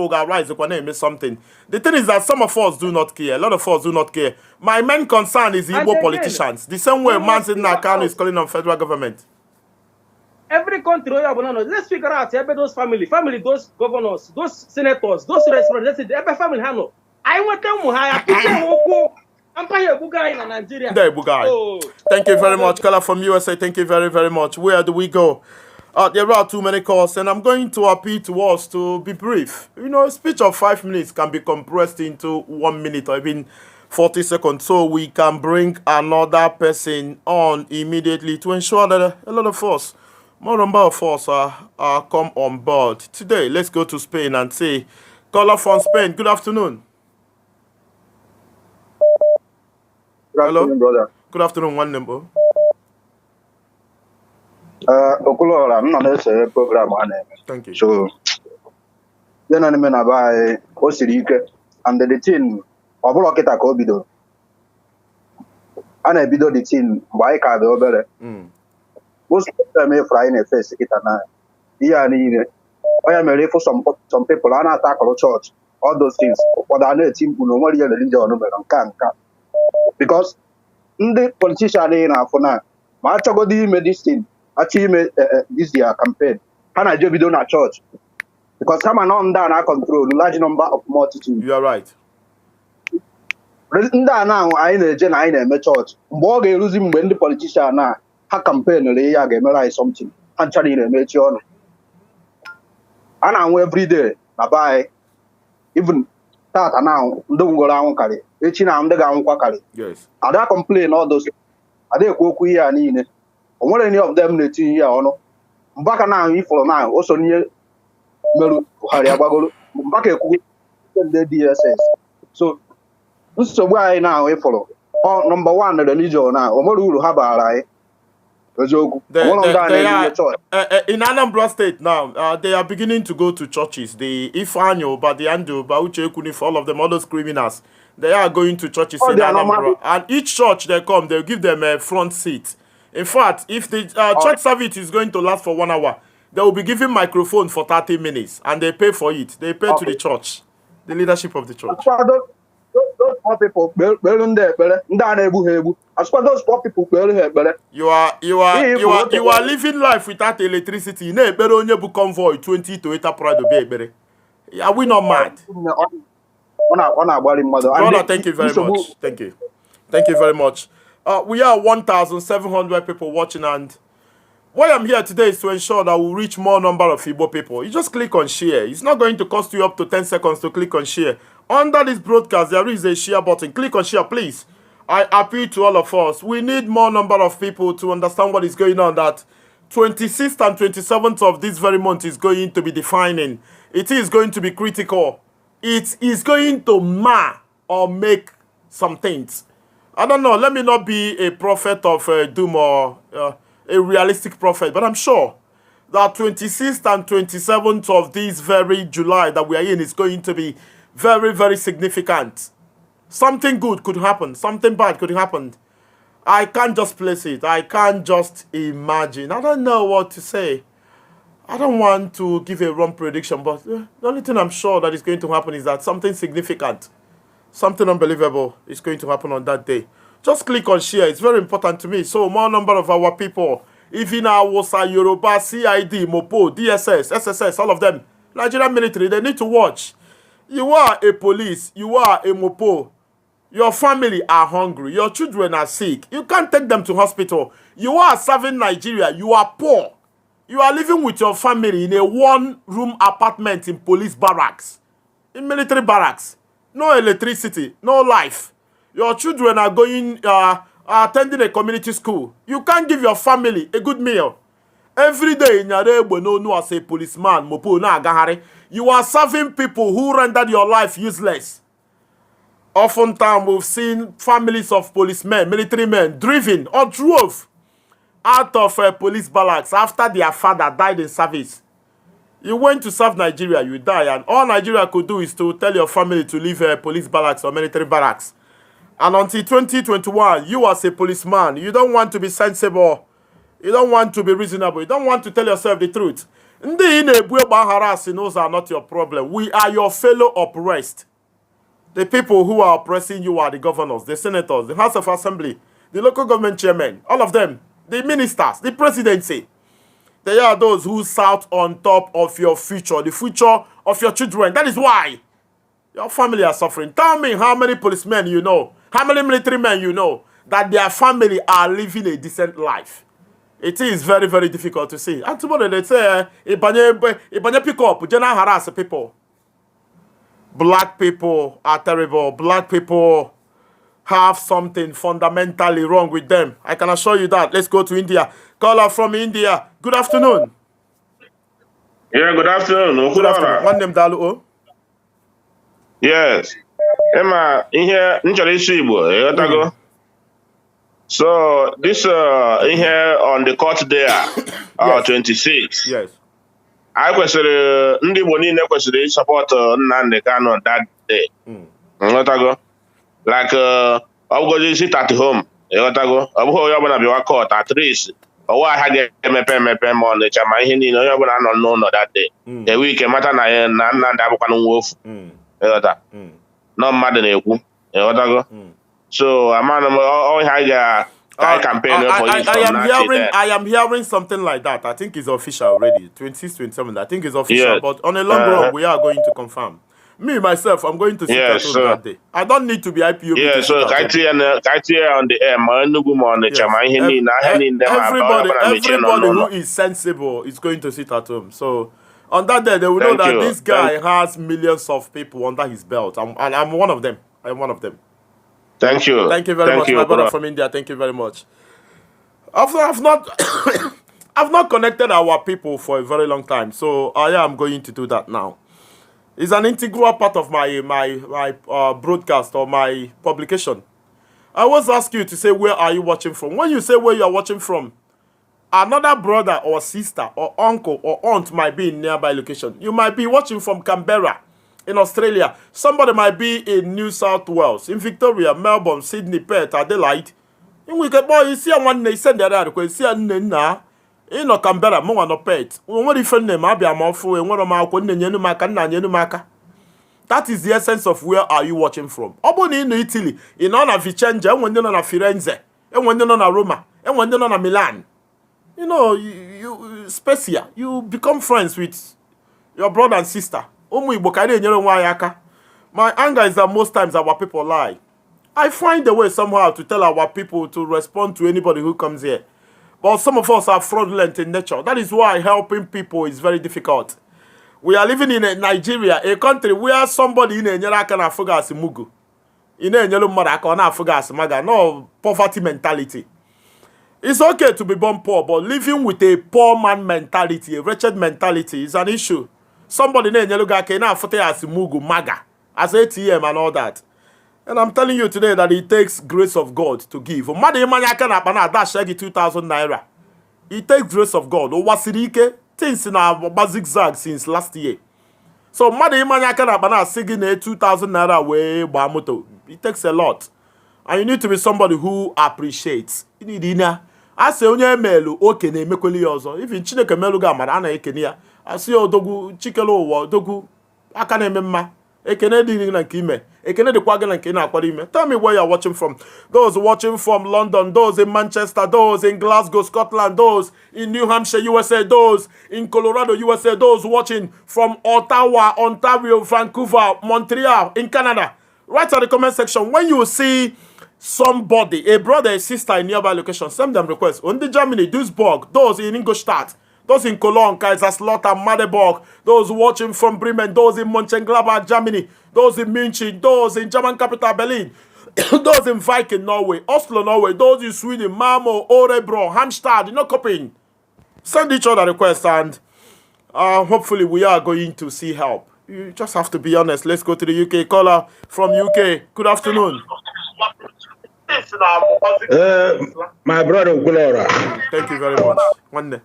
will rise up something. The thing is that some of us do not care. A lot of us do not care. My main concern is Igbo politicians. The same way Mazin Nandekano is calling on federal government. Every country, let's figure out those family, those governors, those senators, those representatives, every family. I want them in Nigeria. Thank you very much, Kala from USA. Thank you very, very much. Where do we go? There are too many calls, and I'm going to appeal to us to be brief. You know, a speech of 5 minutes can be compressed into 1 minute or even 40 seconds, so we can bring another person on immediately to ensure that a lot of us, more number of us come on board. Today, let's go to Spain and say, caller from Spain, good afternoon. Good afternoon, brother. Good afternoon, one number. Okulora, I'm not a program. Thank you. So, ya na nime na ba o siri ike and the thing ọ bụrụ kịta ka o bidoro a na-ebido the thing mgbe anyị ka dị obere most of them ifra anyị na-efesi kịta na ihe a niile onye mere ịfụ some people a na-ata akọrọ church all those things ụfọdụ a na-eti mkpu na onwere ihe religion mere nka because ndị politician anyị na-afụ na ma achọgodo ime this thing achọ ime this their campaign ha na-eje bido na church because ha ma nọ ndị a na-control large number of multitude. You are right. ndị a na anyị na-eje na anyị na-eme chọọchị mgbe ọ ga-eruzi mgbe ndị politishan na ha kampenụrụ ihe a ga-emere anyị something ha nchara na-emechi ọnụ a na-anwụ everyday na be anyị even tata na ndị nwụrụ anwụ karị echi na ndị ga-anwụkwa karị ada complain all those ada ekwu okwu ihe a niile o nwere any of them na-etinye ihe a ọnụ mbaka na ahụ ifụrụ na o so n'ihe merụ Buhari agbagoro mbaka ekwu ndị DSS so nsogbu anyị na ahụ ịfụrụ number one religion na o nwere uru ha bara anyị eziokwu in Anambra State now they are beginning to go to churches. The Ifanyo, but the Andoba, Uche Kunif, all of them, all those criminals, they are going to churches in Anambra, and each church they come, they'll give them a front seat. In fact, if the church service is going to last for 1 hour, they will be giving microphone for 30 minutes, and they pay for it. They pay to the church, the leadership of the church. Those poor people, those poor people, you are living life without electricity. You know, better on your convoy 20 Toyota Prado baby. Are we not mad? Brother, thank you very much. Thank you very much. We are 1,700 people watching, and why I'm here today is to ensure that we reach more number of Igbo people. You just click on share. It's not going to cost you up to 10 seconds to click on share. Under this broadcast, there is a share button. Click on share, please. I appeal to all of us. We need more number of people to understand what is going on. That 26th and 27th of this very month is going to be defining. It is going to be critical. It is going to mar or make some things. I don't know. Let me not be a prophet of doom or a realistic prophet, but I'm sure that 26th and 27th of this very July that we are in is going to be very, very significant. Something good could happen. Something bad could happen. I can't just place it. I can't just imagine. I don't know what to say. I don't want to give a wrong prediction, but the only thing I'm sure that is going to happen is that something significant, something unbelievable is going to happen on that day. Just click on share. It's very important to me. So more number of our people, even our Wosa, Yoruba, CID, Mopo, DSS, SSS, all of them, Nigerian military, they need to watch. You are a police, you are a Mopo, your family are hungry, your children are sick, you can't take them to hospital. You are serving Nigeria, you are poor. You are living with your family in a one-room apartment in police barracks, in military barracks. No electricity, no life. Your children are going, attending a community school. You can't give your family a good meal. Every day in your no as a policeman, Mopo na agahari, you are serving people who rendered your life useless. Oftentimes we've seen families of policemen, military men, driven or drove out of police barracks after their father died in service. You went to serve Nigeria, you die, and all Nigeria could do is to tell your family to leave police barracks or military barracks. And until 2021, you as a policeman, you don't want to be sensible. You don't want to be reasonable. You don't want to tell yourself the truth. Those are not your problem. We are your fellow oppressed. The people who are oppressing you are the governors, the senators, the House of Assembly, the local government chairmen, all of them, the ministers, the presidency. They are those who sat on top of your future, the future of your children. That is why your family are suffering. Tell me how many policemen you know, how many military men you know, that their family are living a decent life. It is very, very difficult to see. And tomorrow they say, Ibanye pick up, general harass people. Black people are terrible. Black people have something fundamentally wrong with them. I can assure you that. Let's go to India. Caller from India. Good afternoon. Yeah, good afternoon. Good afternoon. One name Dalu. Yes. Emma, in here, Igbo. So this in here on the court there, yes. 26. Yes. anyị kwesịrị ndị Igbo niile kwesịrị ịsọpọtụ Nnamdi Kanu that day. Nghọtago? Like ọ bụgodị sit at home, ịghọtago? Ọ bụghị onye ọbụla bịawa court at least ọwa ahịa ga-emepe ma Ọnịcha ma ihe niile onye ọbụla nọ n'ụlọ that day. Enwe ike mata na Nnamdi abụkwanụ nwa ofu. Ịghọta? Nọ mmadụ na-ekwu. Ịghọtago? So amana m ihe anyị campaign for I am hearing something like that. I think it's official already. 26-27. I think it's official. Yeah. But on a long run, we are going to confirm. Me, myself, I'm going to sit at home that day. I don't need to be IPOB. Yeah, so criteria on the air, everybody who is sensible is going to sit at home. So on that day, they will know that this guy has millions of people under his belt. And I'm one of them. I'm one of them. Thank you. Thank you very much, my brother from India. Thank you very much. I've not I've not connected our people for a very long time, so I am going to do that now. It's an integral part of my broadcast or my publication. I always ask you to say, where are you watching from? When you say where you are watching from, another brother or sister or uncle or aunt might be in nearby location. You might be watching from Canberra in Australia. Somebody might be in New South Wales, in Victoria, Melbourne, Sydney, Perth, Adelaide. You can boy, you see one they send that out because see na in Canberra, mo no Perth. What different name? I be a mouthful and one of my that is the essence of where are you watching from. Oboni in Italy, in honor Vicenza, and when you're on Firenze, and when you're on Roma, and when you're on Milan. You know, you Spezia, you become friends with your brother and sister. My anger is that most times our people lie. I find a way somehow to tell our people to respond to anybody who comes here. But some of us are fraudulent in nature. That is why helping people is very difficult. We are living in Nigeria, a country where somebody in Nigeria can afugas mugu. In Nigeria, no poverty mentality. It's okay to be born poor, but living with a poor man mentality, a wretched mentality, is an issue. Somebody in Nigeria can afugas mugu maga, as ATM and all that. And I'm telling you today that it takes grace of God to give. 2,000 naira. It takes grace of God. Things in our zigzag since last year. So 2,000 naira way bamoto. It takes a lot. And you need to be somebody who appreciates. You need dinner. I say onye melu oke na emekweli ọzọ. Even Chineke melu ga amara ana ekene ya. I say odogu chikelo ụwa odogu aka na-eme mma. Ekene dị na nke ime. Ekene dịkwa gị na nke na-akwado ime. Tell me where you are watching from. Those watching from London, those in Manchester, those in Glasgow, Scotland, those in New Hampshire, USA, those in Colorado, USA, those watching from Ottawa, Ontario, Vancouver, Montreal, in Canada. Write in the comment section when you see somebody, a brother, a sister in nearby location, send them requests. On the Germany, Duisburg, those in Ingolstadt, those in Cologne, Kaiserslautern, Magdeburg, those watching from Bremen, those in Mönchengladbach, Germany, those in München, those in German capital Berlin, those in Viking, Norway, Oslo, Norway, those in Sweden, Malmo, Örebro, Halmstad, copying. Send each other requests and hopefully we are going to see help. You just have to be honest. Let's go to the UK. Caller from UK. Good afternoon. My brother Gulora. Thank you very much. One day.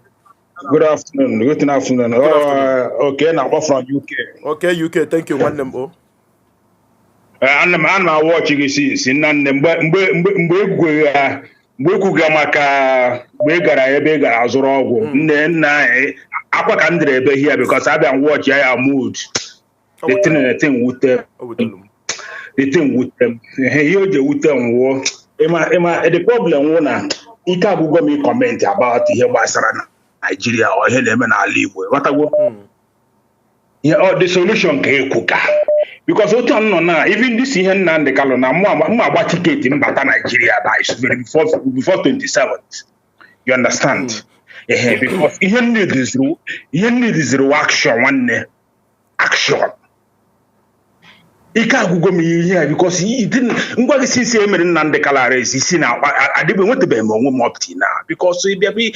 Good afternoon. Good afternoon. Okay, now from UK. Okay, UK. Thank you. One name. I'm watching this. Mgbe kwuga maka mgbe gara ebe gara azụrụ ọgwụ nne nna akwa ka ndere ebe here because I been watch ya mood the thing with them he oje with them wo the problem wo na ike agụgọ m comment about ihe gbasara na Nigeria or ihe na-eme na ala Igbo watago the solution ka ekuka because otu anọ na even this ihe Nnamdi Kanu na mụ agba ticket mbata Nigeria before 27th. You understand? Because ihe need is action one action. Ike agụgọ m ihe because he didn't ngwa gị since e mere Nnamdi Kanu arrest isi na adịbe nwetebe m onwe m up to now because ndị Bible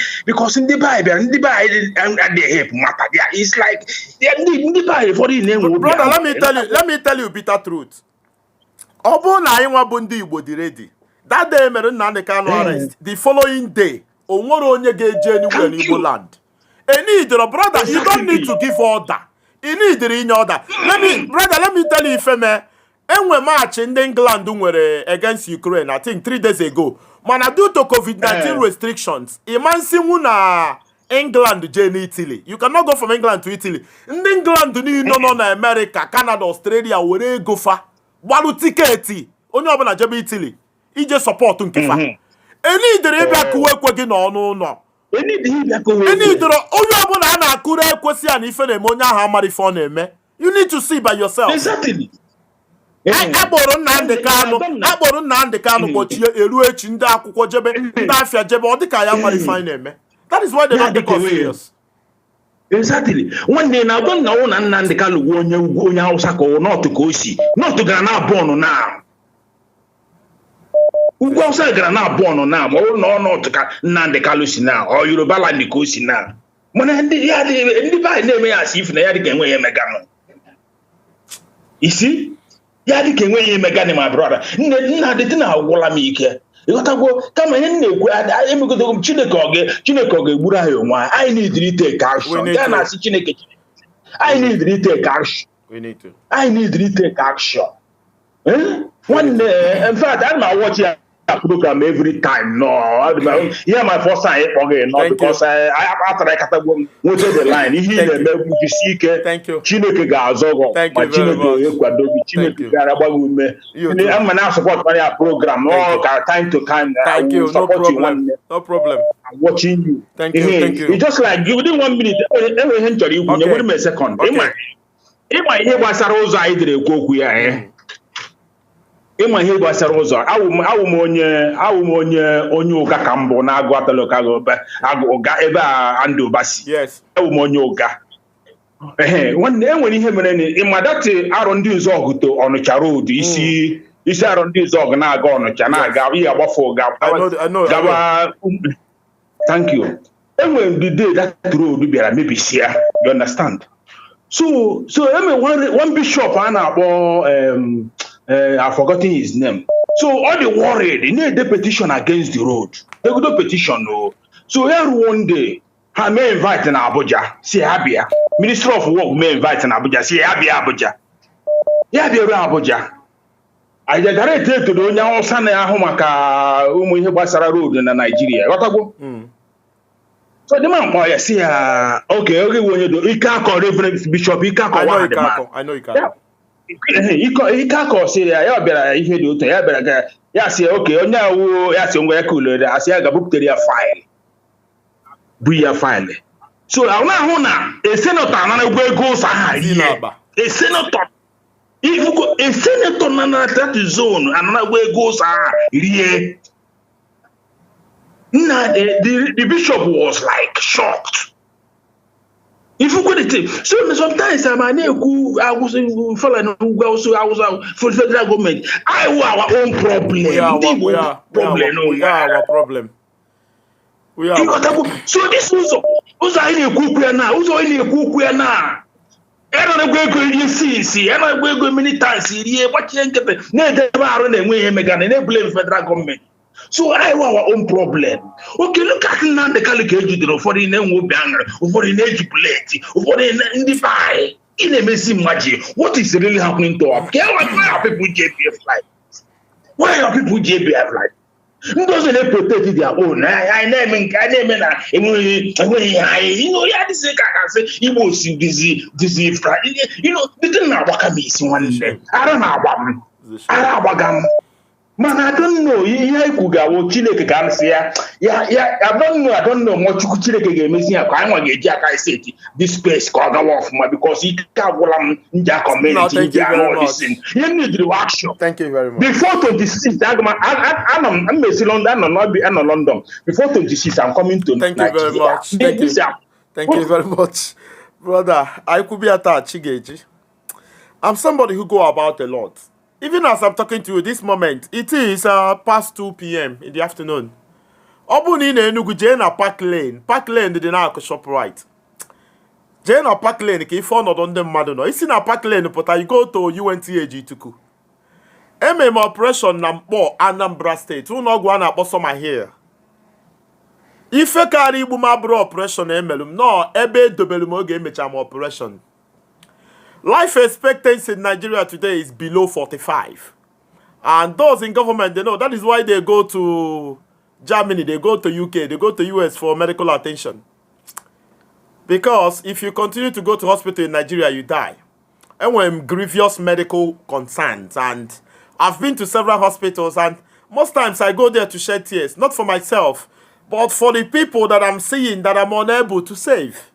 they help matter there. It's like ndị Bible for the name. Brother, let me tell you bitter truth. Ọ bụrụ na anyị nwa bụ ndị Igbo dị ready. That day mere Nnamdi Kanu arrest. The following day, o nwere onye ga-eje anywhere in Igbo land. Brother, you don't need to give order. You need in order. Let me tell you, if enwe match in England against Ukraine, I think 3 days ago. Man, due to COVID-19 restrictions, imansi na England je Italy. You cannot go from England to Italy. In England ni no na America, Canada, Australia, were go fa. Walu tiketi. Onye obana jebe Italy. Ije support nkefa. Eni idere ebe akuwe kwe gi no. Eni idere onye obana na akure ekwesi an ife na onye aha amari fo na eme. You need to see by yourself. Exactly. Akpọrọ Nnamdi Kanu gbochie eru echi ndị akwụkwọ jebe ndị afịa jebe ọ dịka ya nwere fine na-eme. That is why they don't take us serious. Exactly. Nwanne na agwa na ọ na Nnamdi Kanu gwa onye Hausa ka ọ nọtụ ka o si. Nọtụ gara na abụọ na. Ugwu Hausa gara na abụọ na ma ọ na nọtụ ka Nnamdi Kanu si na ọ Yoruba land ka o si na. Mana ndị ba na-eme ya asị ifu na ya dịka enwe ya emega. Isi ya dịka enweghị emegani my brother nna dị na agwụla m ike ịghọtagwo kama ihe na-ekwu emegodo m Chineke ọ ga-egburu anyị onwe anyị need to take action ya na-asị Chineke anyị need to take action anyị need to take action nwanne in fact I'm not watching a program every time no yeah my first time again not because I after I katagwo moto the line ihe na-eme isi ike Chineke ga-azọgo ma Chineke ekwadobi Chineke ga-agbago ume I'm na support my program no time to time thank you no problem I'm watching you thank you it's just like within 1 minute enwe ihe nchọrọ ikwu nye were me second ịma ihe gbasara ụzọ anyị dere ekwu okwu ya ịma ihe gbasara ụzọ awụ m onye ụga ka mbụ na-agụ ataloka ụga ebe a ndị ụbasi awụ m onye ụga nwanne enwere ihe mere ịma dati arọ ndị ụzọ ọgụto Ọnịcha road isi arọ ndị ụzọ ọgụ na-aga Ọnịcha na-aga ihe agbafe ụga gaba thank you enwere the day that road bịara mebisia you understand so one bishop a na-akpọ I've forgotten his name. So all the worried, they need a petition against the road. They could do petition, no. So here one day, I may invite in Abuja, see Abia. Minister of Work may invite in Abuja, see Abuja. Yeah, be Abuja. I directed to the Onya Osana Ahomaka Basara Road in Nigeria. What I go? So the man boy see okay, when you do Ikako Reverend Bishop Ikako. I know you can't. He can't consider ya bịara ihe dị otu ya bịara ga ya si okay onye awu ya si ngwa ya kulere asị ya ga-bupụtere ya faịlị bu ya faịlị so ahụ na senator anara ego ụzọ aha rie senator na that zone anara ego ụzọ aha rie nna the bishop was like shocked. If you could it, so sometimes I'm an I was for the federal government. I want our own problem. We are our problem. We are. So this was I need to now. Also, I need to now. I don't know where you see. I don't know where many times here. What you get the never run away and blame federal government. So I want our own problem. Okay, look at Nnamdi Kanu for the name of Banger, for the age plate, for the Dubai. In a messy magic, what is really happening to us? Why are people JPF like? Why are people JPF like? Doesn't they protect their own? I name you know, yeah, this is Igbo disease. You know, they didn't know what I'm missing one day. I don't know about them. Man, I don't know. I don't know what you could take missing. I want to get this space called off because he can't community. You need to action. Thank you very much. Before 26, I'm missing London and not be in London. Before 26, I'm coming to Thank you very much. Thank you very much. Brother, I could be attached. I'm somebody who go about a lot. Even as I'm talking to you this moment, it is past 2 p.m. in the afternoon. Obuni na Enugu Jena Park Lane. Park Lane did not shop right. Jena Park Lane, if you found on them madonna. It's in a Park Lane, but you go to UNTAG Tuku. MM operation Nampo Anambra State. Who not go on up some here. Ife kari igbu ma bro operation emelum no ebe dobelum oge emecha ma operation. Life expectancy in Nigeria today is below 45. And those in government, they know that is why they go to Germany, they go to UK, they go to US for medical attention. Because if you continue to go to hospital in Nigeria, you die. And when grievous medical concerns, and I've been to several hospitals, and most times I go there to shed tears, not for myself, but for the people that I'm seeing that I'm unable to save.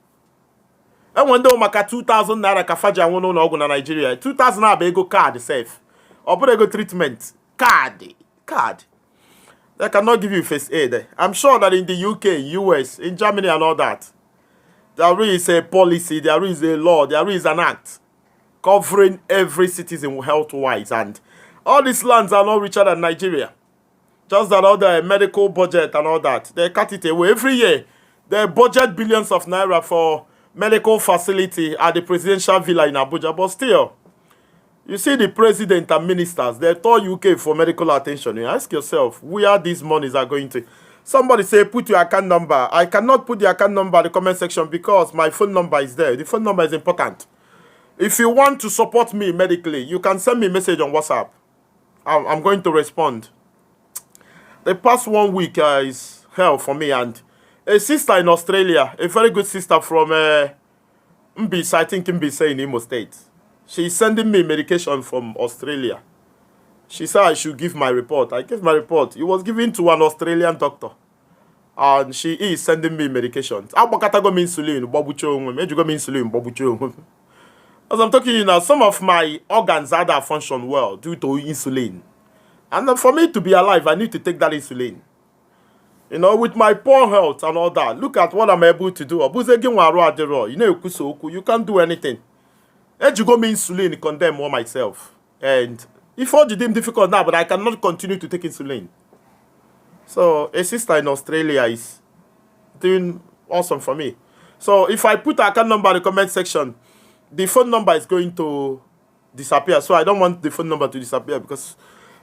And when they make 2,000 naira kafaja wono na ogu na Nigeria, 2,000 naira be go card safe. Or put go treatment. Card. They cannot give you first aid. I'm sure that in the UK, US, in Germany and all that, there is a policy, there is a law, there is an act covering every citizen health-wise. And all these lands are not richer than Nigeria. Just that all the medical budget and all that, they cut it away. Every year, they budget billions of naira for medical facility at the presidential villa in Abuja. But still, you see the president and ministers, they tour UK for medical attention. You ask yourself, where these monies are going to? Somebody say, put your account number. I cannot put the account number in the comment section because my phone number is there. The phone number is important. If you want to support me medically, you can send me a message on WhatsApp. I'm going to respond. The past 1 week is hell for me, and a sister in Australia, a very good sister from Mbisa, I think Mbisa in Imo State. She's sending me medication from Australia. She said I should give my report. I gave my report. It was given to an Australian doctor. And she is sending me medication. As I'm talking to you now, some of my organs either function well due to insulin. And for me to be alive, I need to take that insulin. You know, with my poor health and all that, look at what I'm able to do. You know, you can't do anything. You go me insulin, condemn more myself. And if all the deem difficult now, but I cannot continue to take insulin. So a sister in Australia is doing awesome for me. So if I put her account number in the comment section, the phone number is going to disappear. So I don't want the phone number to disappear because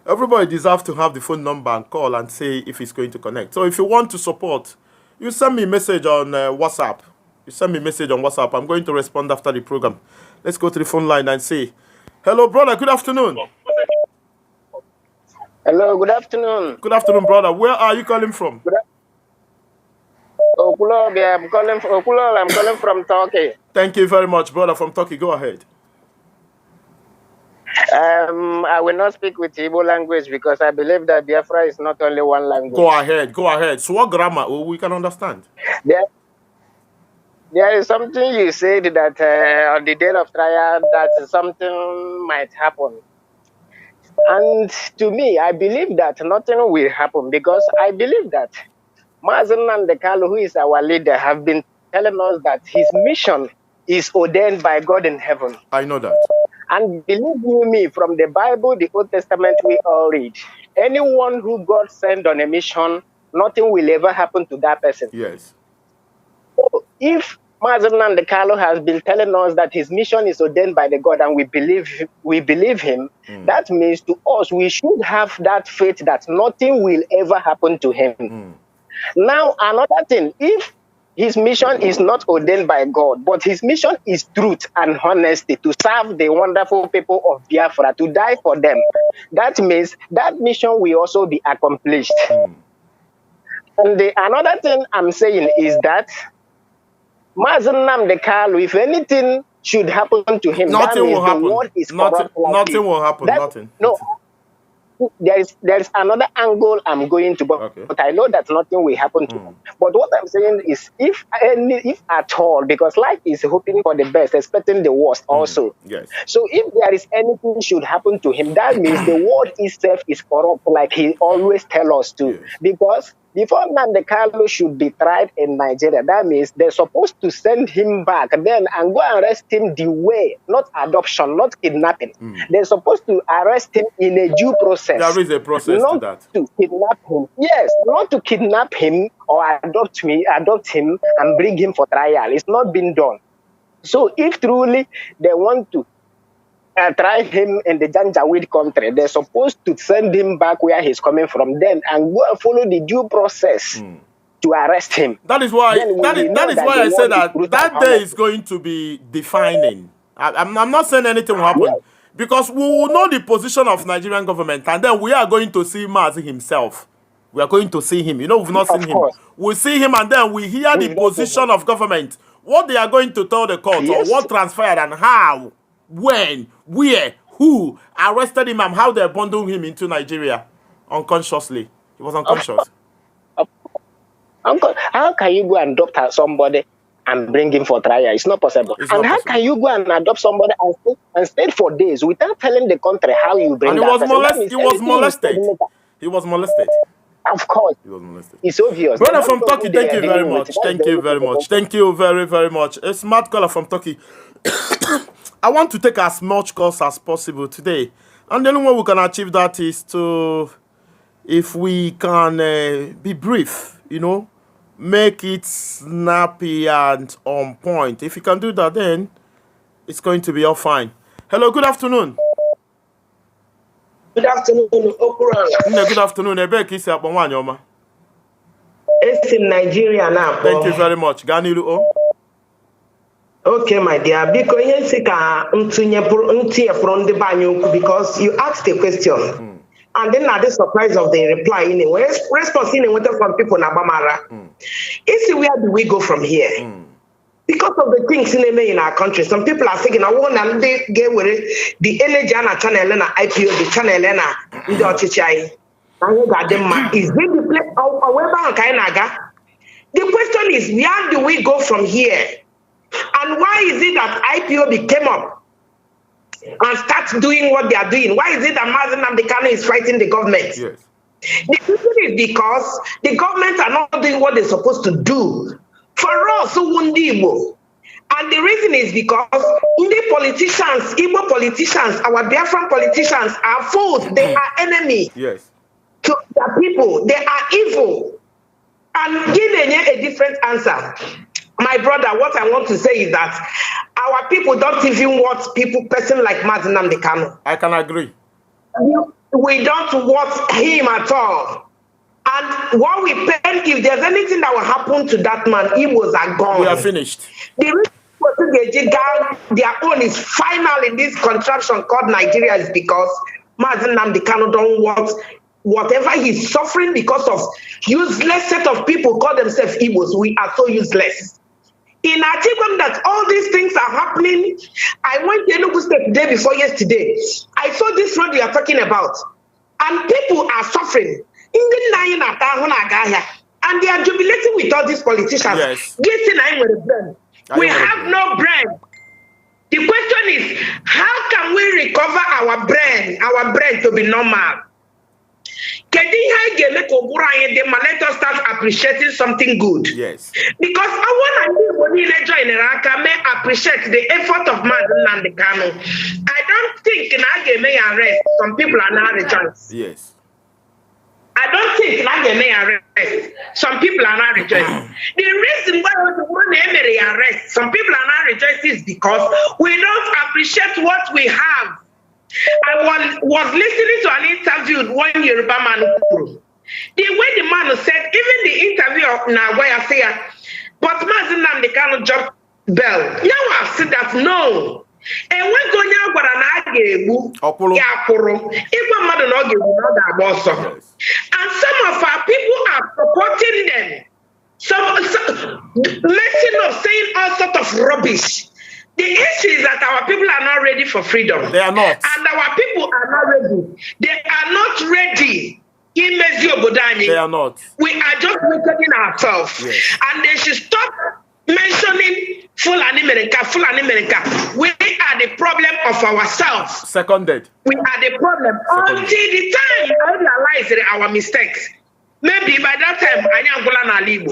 everybody deserves to have the phone number and call and say if it's going to connect. So if you want to support, you send me a message on WhatsApp. You send me a message on WhatsApp. I'm going to respond after the program. Let's go to the phone line and say, hello, brother. Good afternoon. Hello, good afternoon. Good afternoon, brother. Where are you calling from? I'm calling from Turkey. Thank you very much, brother from Turkey. Go ahead. I will not speak with Igbo language because I believe that Biafra is not only one language. Go ahead. So what grammar? Oh, we can understand. There is something you said that on the day of trial that something might happen. And to me, I believe that nothing will happen because I believe that Mazen Nandekalo, who is our leader, have been telling us that his mission is ordained by God in heaven. I know that. And believe you me, from the Bible, the Old Testament, we all read. Anyone who God sent on a mission, nothing will ever happen to that person. Yes. So if Mazen Nandekalo has been telling us that his mission is ordained by the God and we believe him, that means to us, we should have that faith that nothing will ever happen to him. Now, another thing, if his mission is not ordained by God, but his mission is truth and honesty to serve the wonderful people of Biafra, to die for them, that means that mission will also be accomplished. And another thing I'm saying is that Mazen Nandekalo, if anything should happen to him, nothing will happen. Nothing will happen. Nothing. No. There is another angle I'm going to, but I know that nothing will happen to him. But what I'm saying is, if at all, because life is hoping for the best, expecting the worst also. Yes. So if there is anything should happen to him, that means the world itself is corrupt, like he always tells us to. Yes. Because before Nandekalo should be tried in Nigeria, that means they're supposed to send him back then and go and arrest him the way, not adoption, not kidnapping. They're supposed to arrest him in a due process. There is a process not to that. To kidnap him. Yes, not to kidnap him or adopt him and bring him for trial. It's not been done. So if truly they want to try him in the Janjaweed country, they're supposed to send him back where he's coming from then and go and follow the due process. to arrest him. That is why Then we that know is that why they I said want the that truth that and day honesty. is going to be defining. I'm not saying anything will happen Yes. because we will know the position of Nigerian government, and then we are going to see Mazi himself. We are going to see him. You know, we've not seen Of him. course. We'll see him, and then we hear the We've not seen him. position of government, what they are going to tell the court, or Yes. what transpired, and how, when, where, who arrested him, and how they bundled him into Nigeria unconsciously. He was unconscious. Uncle, how can you go and adopt somebody and bring him for trial? It's not possible. It's And not how possible. can you go and adopt somebody and stay for days without telling the country how you bring And he that was person? That molested. means He was anything you molested. say later. He was molested. Of course, He was molested. it's obvious. Brother They from don't know Turkey, who they thank are you very dealing with. much. That's Thank the you only very thing they much. don't Thank you very, very much. A smart caller from Turkey. I want to take as much calls as possible today. And the only way we can achieve that is to, if we can be brief, you know, make it snappy and on point. If you can do that, then it's going to be all fine. Hello, good afternoon. Good afternoon, Okura. Good afternoon. It's in Nigeria now. Thank you very much. Ganilu. Okay, my dear. Because because you asked a question. And then at the surprise of the reply, response from people in Abamara. Where do we go from here? Because of the things in our country, some people are thinking, I want to get with it, the energy and channel and IPO, the channel and the Ochichai. Is it the place? The question is, where do we go from here? And why is it that IPO came up and start doing what they are doing? Why is it that Mazen Namdekano is fighting the government? Yes. The reason is because the government are not doing what they're supposed to do. For us, Igbo. And the reason is because the politicians, Igbo politicians, our Biafran politicians are fools. They are enemy Yes. to the people. They are evil. And giving a different answer. My brother, what I want to say is that our people don't even want person like Mazen Namdekano. I can agree. We don't want him at all. And what we pen, if there's anything that will happen to that man, Igbos are gone. We are finished. The reason their own is final in this contraption called Nigeria is because Mazen Namdekano don't want whatever he's suffering because of useless set of people call themselves Igbos. We are so useless. In Achibam that all these things are happening, I went to Enugu State the day before yesterday. I saw this road you are talking about. And people are suffering. And they are jubilating with all these politicians. Yes. We have no brain. The question is, how can we recover our brain to be normal? Let us start appreciating something good. Yes. Because I want to may appreciate the effort of Mazen Namdekano. I don't think Nage may arrest. Some people are not rejoiced. Yes. I don't think Nage may arrest. Some people are not rejoiced. The reason why we arrest some people are not rejoiced is because we don't appreciate what we have. I was listening to an interview with one Yoruba man. The way the man said, even the interview of Nagwaya said, but Mazen Namdekano dropped bell. Now I've said that no. And we're going to go and some of our people are supporting them. Some letting us saying all sorts of rubbish. The issue is that our people are not ready for freedom. They are not. And our people are not ready. They are not ready. They are not. We are just weakening ourselves. Yes. And they should stop mentioning Fulani America. We are the problem of ourselves. Seconded. We are the problem. Until the time I realize our mistakes. Maybe by that time, I am going to leave.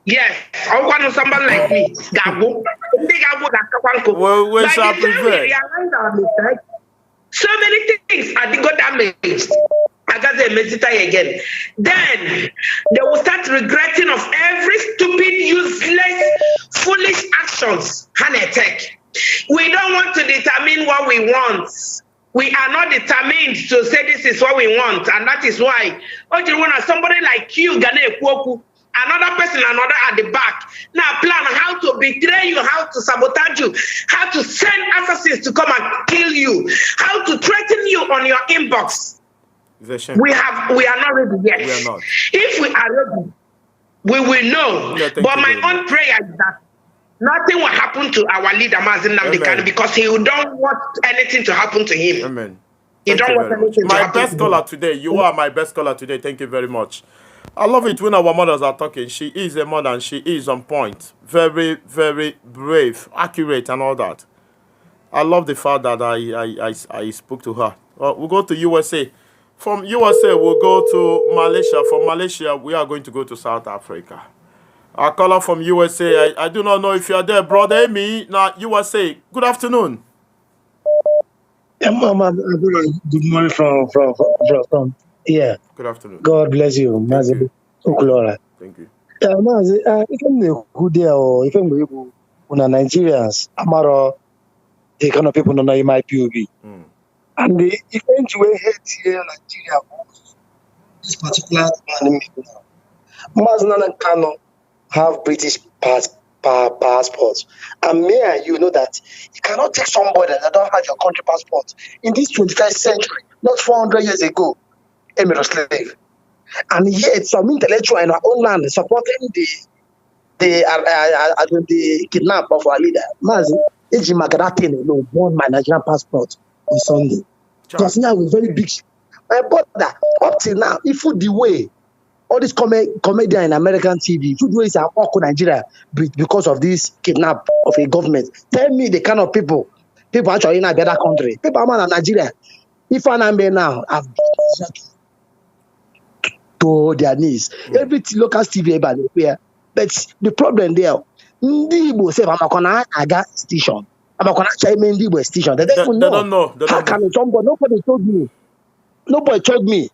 Yes, I want somebody like me. Well, we shall prevail. So many things are got damaged. I got them again. Then they will start regretting of every stupid, useless, foolish actions. We don't want to determine what we want. We are not determined to say this is what we want, and that is why somebody like you, Gane Kwoku, another person, another at the back. Now plan how to betray you, how to sabotage you, how to send assassins to come and kill you, how to threaten you on your inbox. We are not ready yet. We are not. If we are ready, we will know. Yeah, but my own prayer is that nothing will happen to our leader, Mazi Nnamdi Kanu, because he don't want anything to happen to him. Amen. He Thank don't you want very much. anything to My happen best to caller him. today. You are my best caller today. Thank you very much. I love it when our mothers are talking. She is a mother and she is on point. Very, very brave, accurate, and all that. I love the fact that I spoke to her. We'll go to USA. From USA, we'll go to Malaysia. From Malaysia, we are going to go to South Africa. Our caller from USA. I do not know if you are there, brother Amy. Now, USA. Good afternoon. Good morning from yeah. Good afternoon. God bless you, Mazi Okulora. Thank you. Mazi, if I'm who there or if I'm able, Nigerians, Amaro, the kind of people know you might POB. And the event we hate here in Nigeria, this particular man, Mazi Nnamdi Kanu have British passports. And me and you know that you cannot take somebody that don't have your country passport in this 21st century, not 400 years ago, Emir slave. And yet some intellectual in our own land supporting the kidnap of our leader. Mazi, Eji Magadatin alone won my Nigerian passport on Sunday. Because now we're very big. My brother, up till now, if you the way all this comedian in American TV, food ways are all Nigeria because of this kidnap of a government. Tell me the kind of people actually in a better country. People are in Nigeria. If I'm now, I've to their knees. Every local TV about there. But the problem there, Igbo say I'm gonna aga station. I'm gonna try Igbo station. They don't know. How can somebody? Nobody told me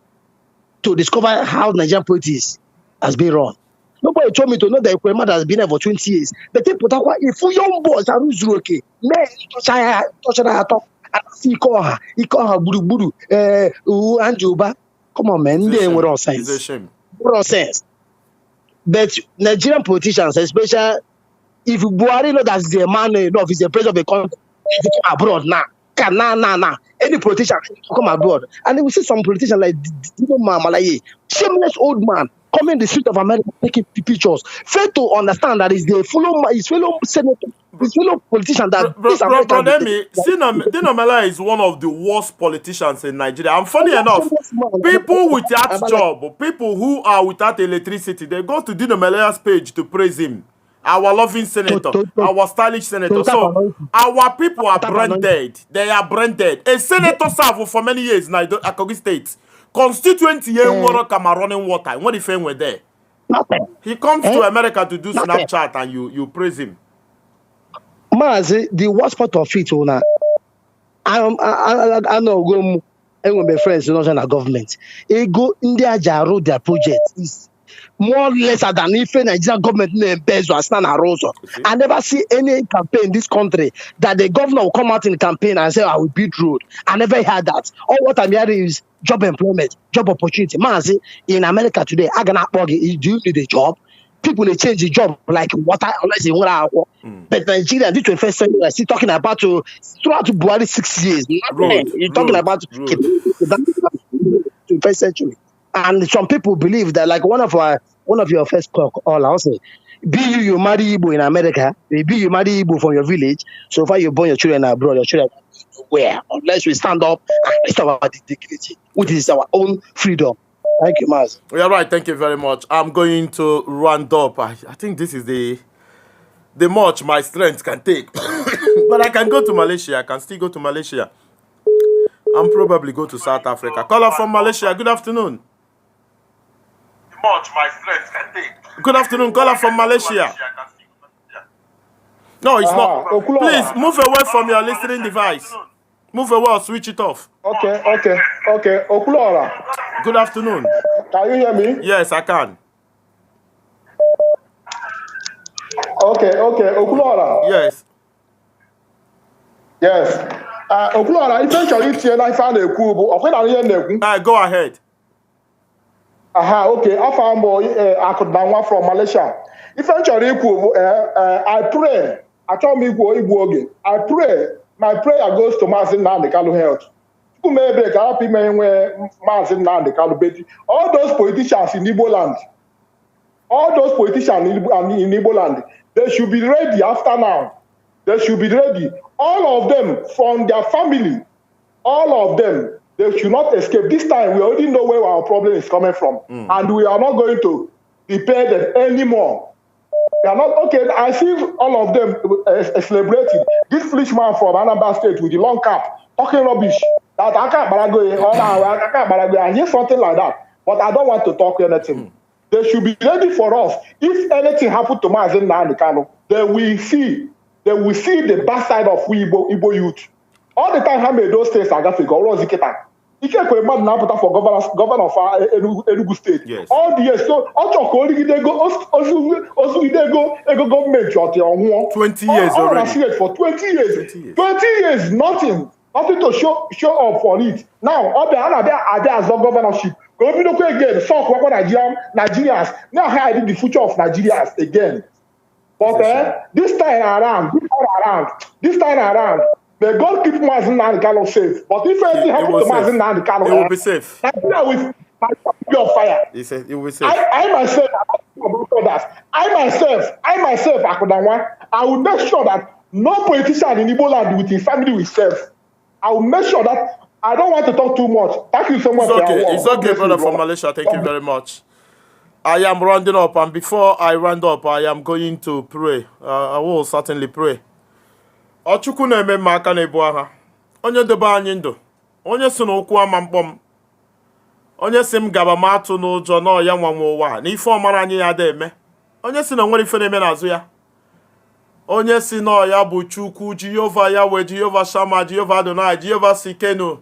to discover how Nigerian politics has been run. Nobody told me to know that Ekwema has been there for 20 years. But if you young boys are okay, man, buru Anjuba. Come on, man, they were all sense. It's a shame. All sense. But Nigerian politicians, especially if Buhari know that the man, he's the president of the country, he come abroad now. Nah. Any politician come abroad. And then we see some politicians like Dino Malaye, shameless old man, coming in the street of America taking pictures. Fail to understand that his fellow senator, his fellow politician that Brother Dino Malaye is one of the worst politicians in Nigeria. And funny enough, people without job, people who are without electricity, they go to Dino Malaye's page to praise him. Our loving senator, our stylish senator. So our people are brain dead. They are brain dead. A senator served for many years in Akogi State. Constituent here running water. And what if he were there? He comes to America to do Snapchat and you praise him. Mazi, the worst part of it, I know when my friends not in the government. They go India Jaro their project is more lesser than if Nigerian government name Bezo Asnan Aroso. I never see any campaign in this country that the governor will come out in the campaign and say, I will build road. I never heard that. All what I'm hearing is job employment, job opportunity. Mazi, in America today, I cannot do you need a job? People they change the job like water unless they want to work. But Nigeria, this 21st century, are still talking about throughout Buhari 6 years. You're talking about the 21st century. And some people believe that, like one of your first call, I'll say, you marry Igbo in America, you marry Igbo from your village, so far you born your children abroad, your children where? Unless we stand up and restore our dignity, which is our own freedom. Thank you, Maz. You're right, thank you very much. I'm going to round up. I think this is the much my strength can take. But I can go to Malaysia. I can still go to Malaysia. And probably go to South Africa. Caller from Malaysia, good afternoon. Much my strength can take. Good afternoon, caller from Malaysia. No, it's not. Please move away from your listening device. Move away or switch it off. Okay. Okulora. Good afternoon. Can you hear me? Yes, I can. Okay. Okulora. Yes. Okulora, essentially, go ahead. aha, okay, Afambo Akudanwa from Malaysia. If I'm I pray, I told me Igbo I pray, my prayer goes to Mazin Nandekalu health. Maybe Mazin Nandekalu Betty. All those politicians in Igbo land, in Igbo land, they should be ready after now. They should be ready. All of them from their family, all of them, they should not escape. This time, we already know where our problem is coming from. And we are not going to repair them anymore. They are not, okay, I see all of them celebrating. This foolish man from Anambra State with the long cap, talking rubbish. That I can't I hear something like that. But I don't want to talk anything. They should be ready for us. If anything happened to Mazen Nandekano, they will see the bad side of Igbo youth. All the time, how many those states are going to go? You can't go now for governor of Enugu State. Yes. All the years, so they go government 20 years already. For 20 years. 20 years, nothing to show up for it. Now, all the other as the governorship. Go again, talk about Nigerians. Now, how I did the future of Nigerians again. But this time around, may God keep Mazin Nandekano safe. But if anything happens to Mazin Nandekano, it will be safe. Nigeria will be on fire. He said it will be safe. I myself, Akudanwa, I will make sure that no politician in Igbo land with his family will serve. I will make sure that I don't want to talk too much. Thank you so much. It's okay, brother from Malaysia. Thank you very much. I am rounding up, and before I round up, I am going to pray. I will certainly pray. Ochukwu na-eme mma aka na-ebu agha. Onye dobe anyị ndụ. Onye si n'ụkwụ ama mkpọm. Onye si m gaba ma atụ n'ụjọ na ọya nwa nwa ụwa na ife ọmara anyị ya ada eme. Onye si na nwere ife na-eme n'azụ ya. Onye si na ọya bụ Chukwu, Jehova Yahweh, Jehova Shama, Jehova Adonai, Jehova Sikenu.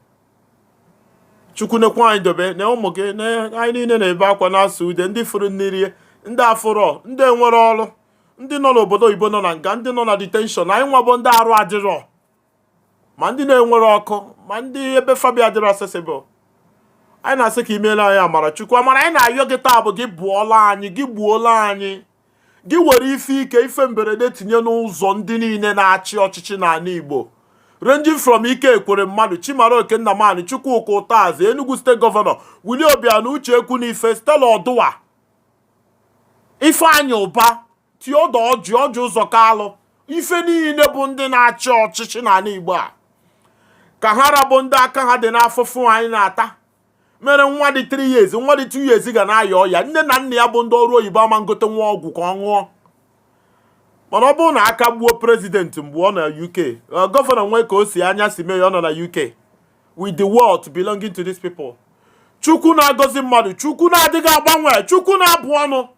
Chukwu nekwa anyị dobe na ụmụ gị na anyị niile na-ebe akwa na-asụ ude, ndị furu nnirie, ndị afụrọ, ndị enwere ọrụ, ndị nọ n'obodo oyibo nọ na nga, ndị nọ na detention. Anyị nwabụ ndị arụ adịrọ, ma ndị na-enwere ọkụ, ma ndị ebe fabi adịrọ accessible. Anyị na-asị ka imeela anyị amara Chukwu. Amara anyị na-ayọ gị taa bụ gị bụọla anyị, gị gbuola anyị, gị were ife ike, ife mberede tinye n'ụzọ ndị niile na-achị ọchịchị n'ala Igbo, ranging from Ike Ekwere Mmadụ, Chimara Okennamani, Chukwuka Ụtazị, Enugu State Governor, Willie Obiano, Uche Ekwunife, Stella Ọdụwa, Ifeanyị Ụba, Theodore Ọjị Ụzọ Kalụ, ife niile bụ ndị na-achị ọchịchị n'ala Igbo a. Ka ha rabụ ndị aka ha dị n'afụfụ anyị na-ata. Mere nwa dị 3 years, nwa dị 2 years ga na-aya ọya. Nne na nna ya bụ ndị ọrụ oyibo ama ngote nwa ọgwụ ka ọ ṅụọ. Mana ọ bụrụ na aka gbuo president mgbe ọ na UK, gọvanọ nwe ka o si anya si mee ya ọ nọ na UK, with the world belonging to these people. Chukwu na-agọzi mmadụ, Chukwu na-adịghị agbanwe, Chukwu na-abụ ọnụ.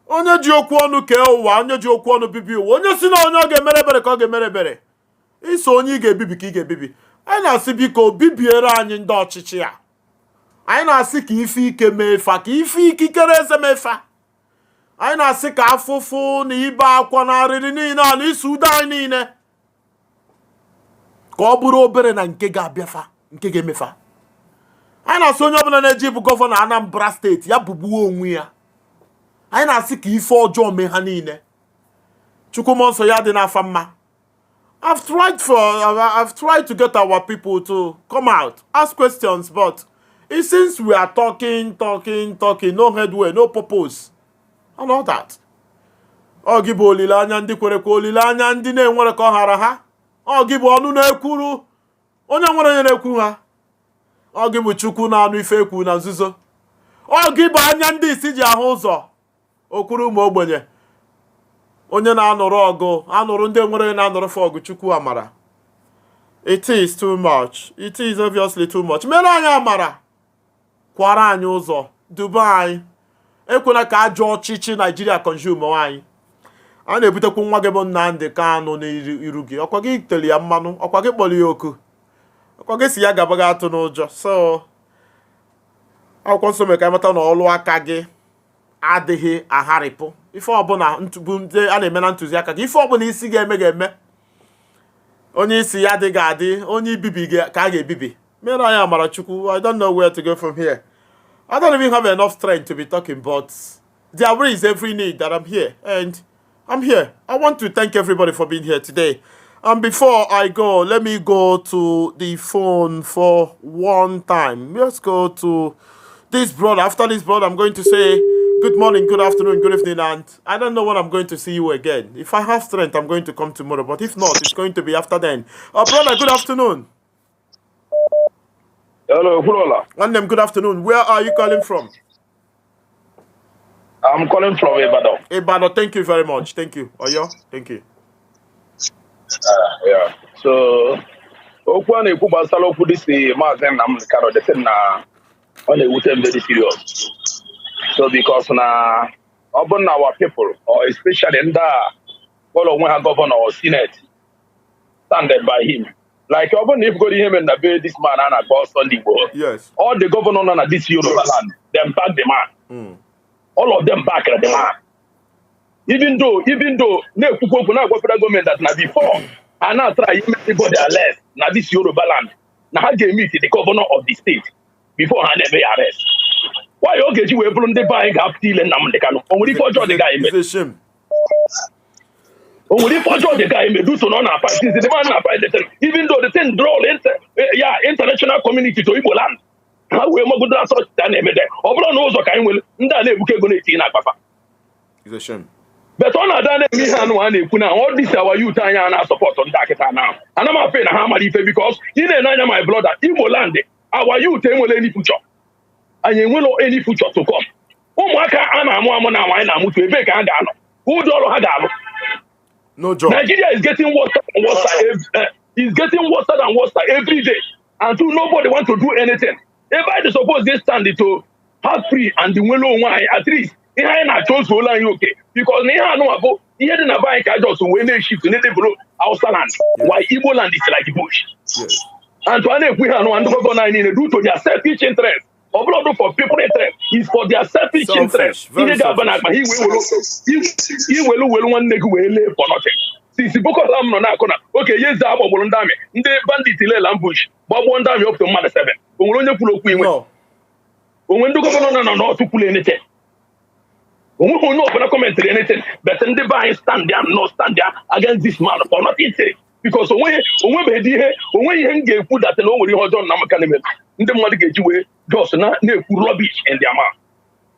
Onye ji okwu ọnụ kee ụwa, onye ji okwu ọnụ bibi ụwa, onye si na onye ọ ga-emere ebere ka ọ ga-emere ebere. Iso onye ị ga-ebibi ka ị ga-ebibi. Anyị na-asị biko bibiere anyị ndị ọchịchị a. Anyị na-asị ka ife ike mefa, ka ife ikikere eze mefa. Anyị na-asị ka afụfụ na ibe akwa na arịrị niile a na isu ude anyị niile ka ọ bụrụ obere na nke ga-abịafa, nke ga-emefa. Anyị na-asị onye ọbụla na-eji bụ gọvanọ Anambra steeti ya bụgbuo onwe ya. Anyị na-asị ka ife ọjọọ mee ha niile. Chukwu mmụọ nsọ ya dị n'afa mma. I've tried to get our people to come out, ask questions, but it seems we are talking, no headway, no purpose. And all that. Ọ gị bụ olileanya ndị kwere kwa olileanya ndị na-enwere ka ọ ghara ha. Ọ gị bụ ọnụ na-ekwuru onye nwere onye na-ekwu ha. Ọ gị bụ Chukwu na-anụ ife ekwu na nzuzo. Ọ gị bụ anya ndị isi ji ahụ ụzọ. Okwuru ụmụ ogbenye. Onye na-anụrụ ọgụ, anụrụ ndị nwere onye na-anụrụ fa ọgụ Chukwu amara. It is too much. It is obviously too much. Mere anyị amara. Kwara anyị ụzọ. Duba anyị. Ekwela ka ajọ ọchịchị Nigeria consume anyị. A na-ebutekwu nwa gị bụ Nnamdi Kanu n'iru gị. Ọkwa gị tere ya mmanụ, ọkwa gị kpọrọ ya oku. Ọkwa gị si ya gaba gị atụ n'ụjọ. So, akwụkwọ nsọ mere ka anyị mata na ọlụ aka gị adịghị agharịpụ. Ife ọbụla a na-eme na ntụziaka gị, ife ọbụla isi ga-eme ga-eme. Onye isi ya adịghị adị, onye ibibi ka a ga-ebibi. Mere anyị amara Chukwu. I don't know where to go from here. I don't even have enough strength to be talking, but there is every need that I'm here. And I'm here. I want to thank everybody for being here today. And before I go, let me go to the phone for one time. Let's go to this brother. After this brother, I'm going to say good morning, good afternoon, good evening, and I don't know when I'm going to see you again. If I have strength, I'm going to come tomorrow, but if not, it's going to be after then. Brother, good afternoon. Hello, Fulola. One name, good afternoon. Where are you calling from? I'm calling from Ibadan. Ibadan, thank you very much. Thank you. Oyo, thank you. Yeah. So, okwu a na-ekwu gbasara okwu dị si Maazị Nnamdi Kanu dị sị na ọ na-ewute m very serious. So because na ọ bụ na our people or especially ndị a kpọrọ onwe ha gọvanọ or senate standed by him. Like ọ bụ na ifugoro ihe mere na be this man a na-akpọ Sunday Igboho. Yes. All the governor nọ na this Yoruba land, them back the man. All of them back the man. Even though na-ekwukwu okwu na-agwa federal government that na before a na-try everybody arrest na this Yoruba land, na ha ga-emit the governor of the state before ha na-eme arrest. Why ọ ga-eji wee bụrụ ndị be anyị ga-apụta ile Nnamdi Kanu? O nwere ife ọjọọ dị ga eme. O nwere ife ọjọọ dị ga eme duto na ọ na-apa the man na-apa even though the thing draw international community to Igbo land. Ha wee magodo asọ ta na-eme de. Ọ bụrụ na ụzọ ka anyị nwere ndị a na-ebuke ego na-etinye n'akpafa. But ọ na-ada na-eme ihe anụ a na-ekwu na all this our youth anyị a na-asọpọtụ ndị akịta na ana m afe na ha amara ife because ị na-ene anya my brother Igbo land our youth enwere any future. Anyị enwelo any future to come. Ụmụaka a na-amụ na anyị na-amụtu ebe ka ha ga-anọ. Ụdị ọrụ ha ga-alụ. No job. Nigeria is getting worse and worse every day. Until nobody wants to do anything. Everybody suppose they stand to have free and the well at least. Ihe anyị na-achọ ozu ụlọ anyị oke because na ihe anụ abụ ihe dị na be anyị ka just wee na-eshift na-edebụrụ Hausa land while Igbo land is like bush. And to a na-ekwu ihe anụ ndị gọvanọ anyị niile due to their selfish interest. Ọ bụrụ ọdụ for people interest is for their selfish interest. Ihe ga-aba na akpa iwelu nwanne gị wee lee for nothing. Since Boko Haram nọ na-akụ na oke yeze agbagburu ndị amị ndị bandit lela ambush gbagbuo ndị amị up to mmadụ 7. O nwere onye kwuru okwu inwe. Onwe ndị gọvanọ nọ n'ọtụ kwuru anything. Onwe onye ọbụla commentary anything but ndị be anyị stand there against this man for nothing because onwe ihe m ga-ekwu that na o nwere ihe ọjọọ na maka na-eme ndị mmadụ ga-eji wee just na-ekwu rubbish in their mouth.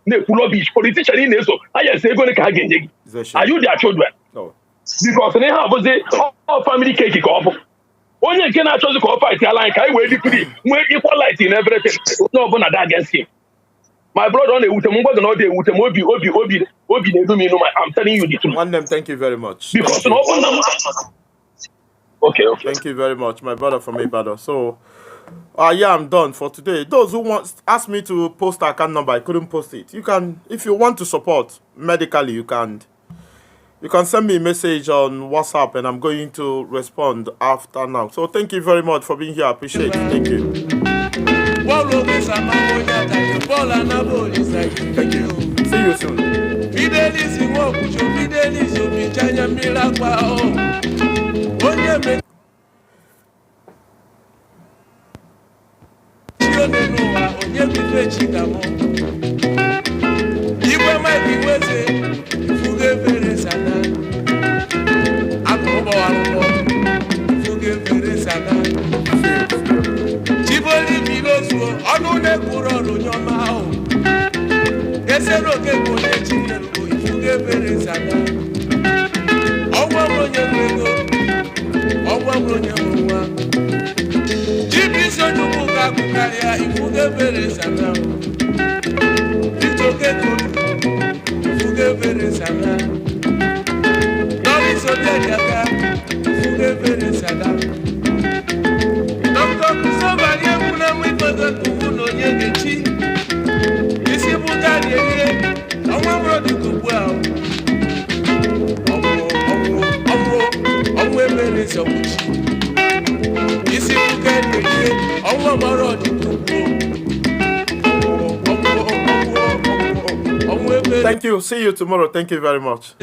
Na-ekwu rubbish politician ị na-eso anya esi ego ka ha ga-enye gị. Are you their children? No. Because na ihe abụzi family cake ka ọ bụ onye nke na-achọzi ka ọ fight ala anyị ka anyị wee dị free nwee equality in everything onye ọbụla dị against him. My brother, on the Utem, Obi, I'm telling you the truth. One name, thank you very much. Because okay. Thank you very much, my brother from Ibadan. So, yeah, I'm done for today. Those who asked me to post our account number, I couldn't post it. You can, if you want to support medically, you can send me a message on WhatsApp, and I'm going to respond after now. So, thank you very much for being here. I appreciate it. Thank you. Thank you. See you soon. Thank you. See you tomorrow. Thank you very much.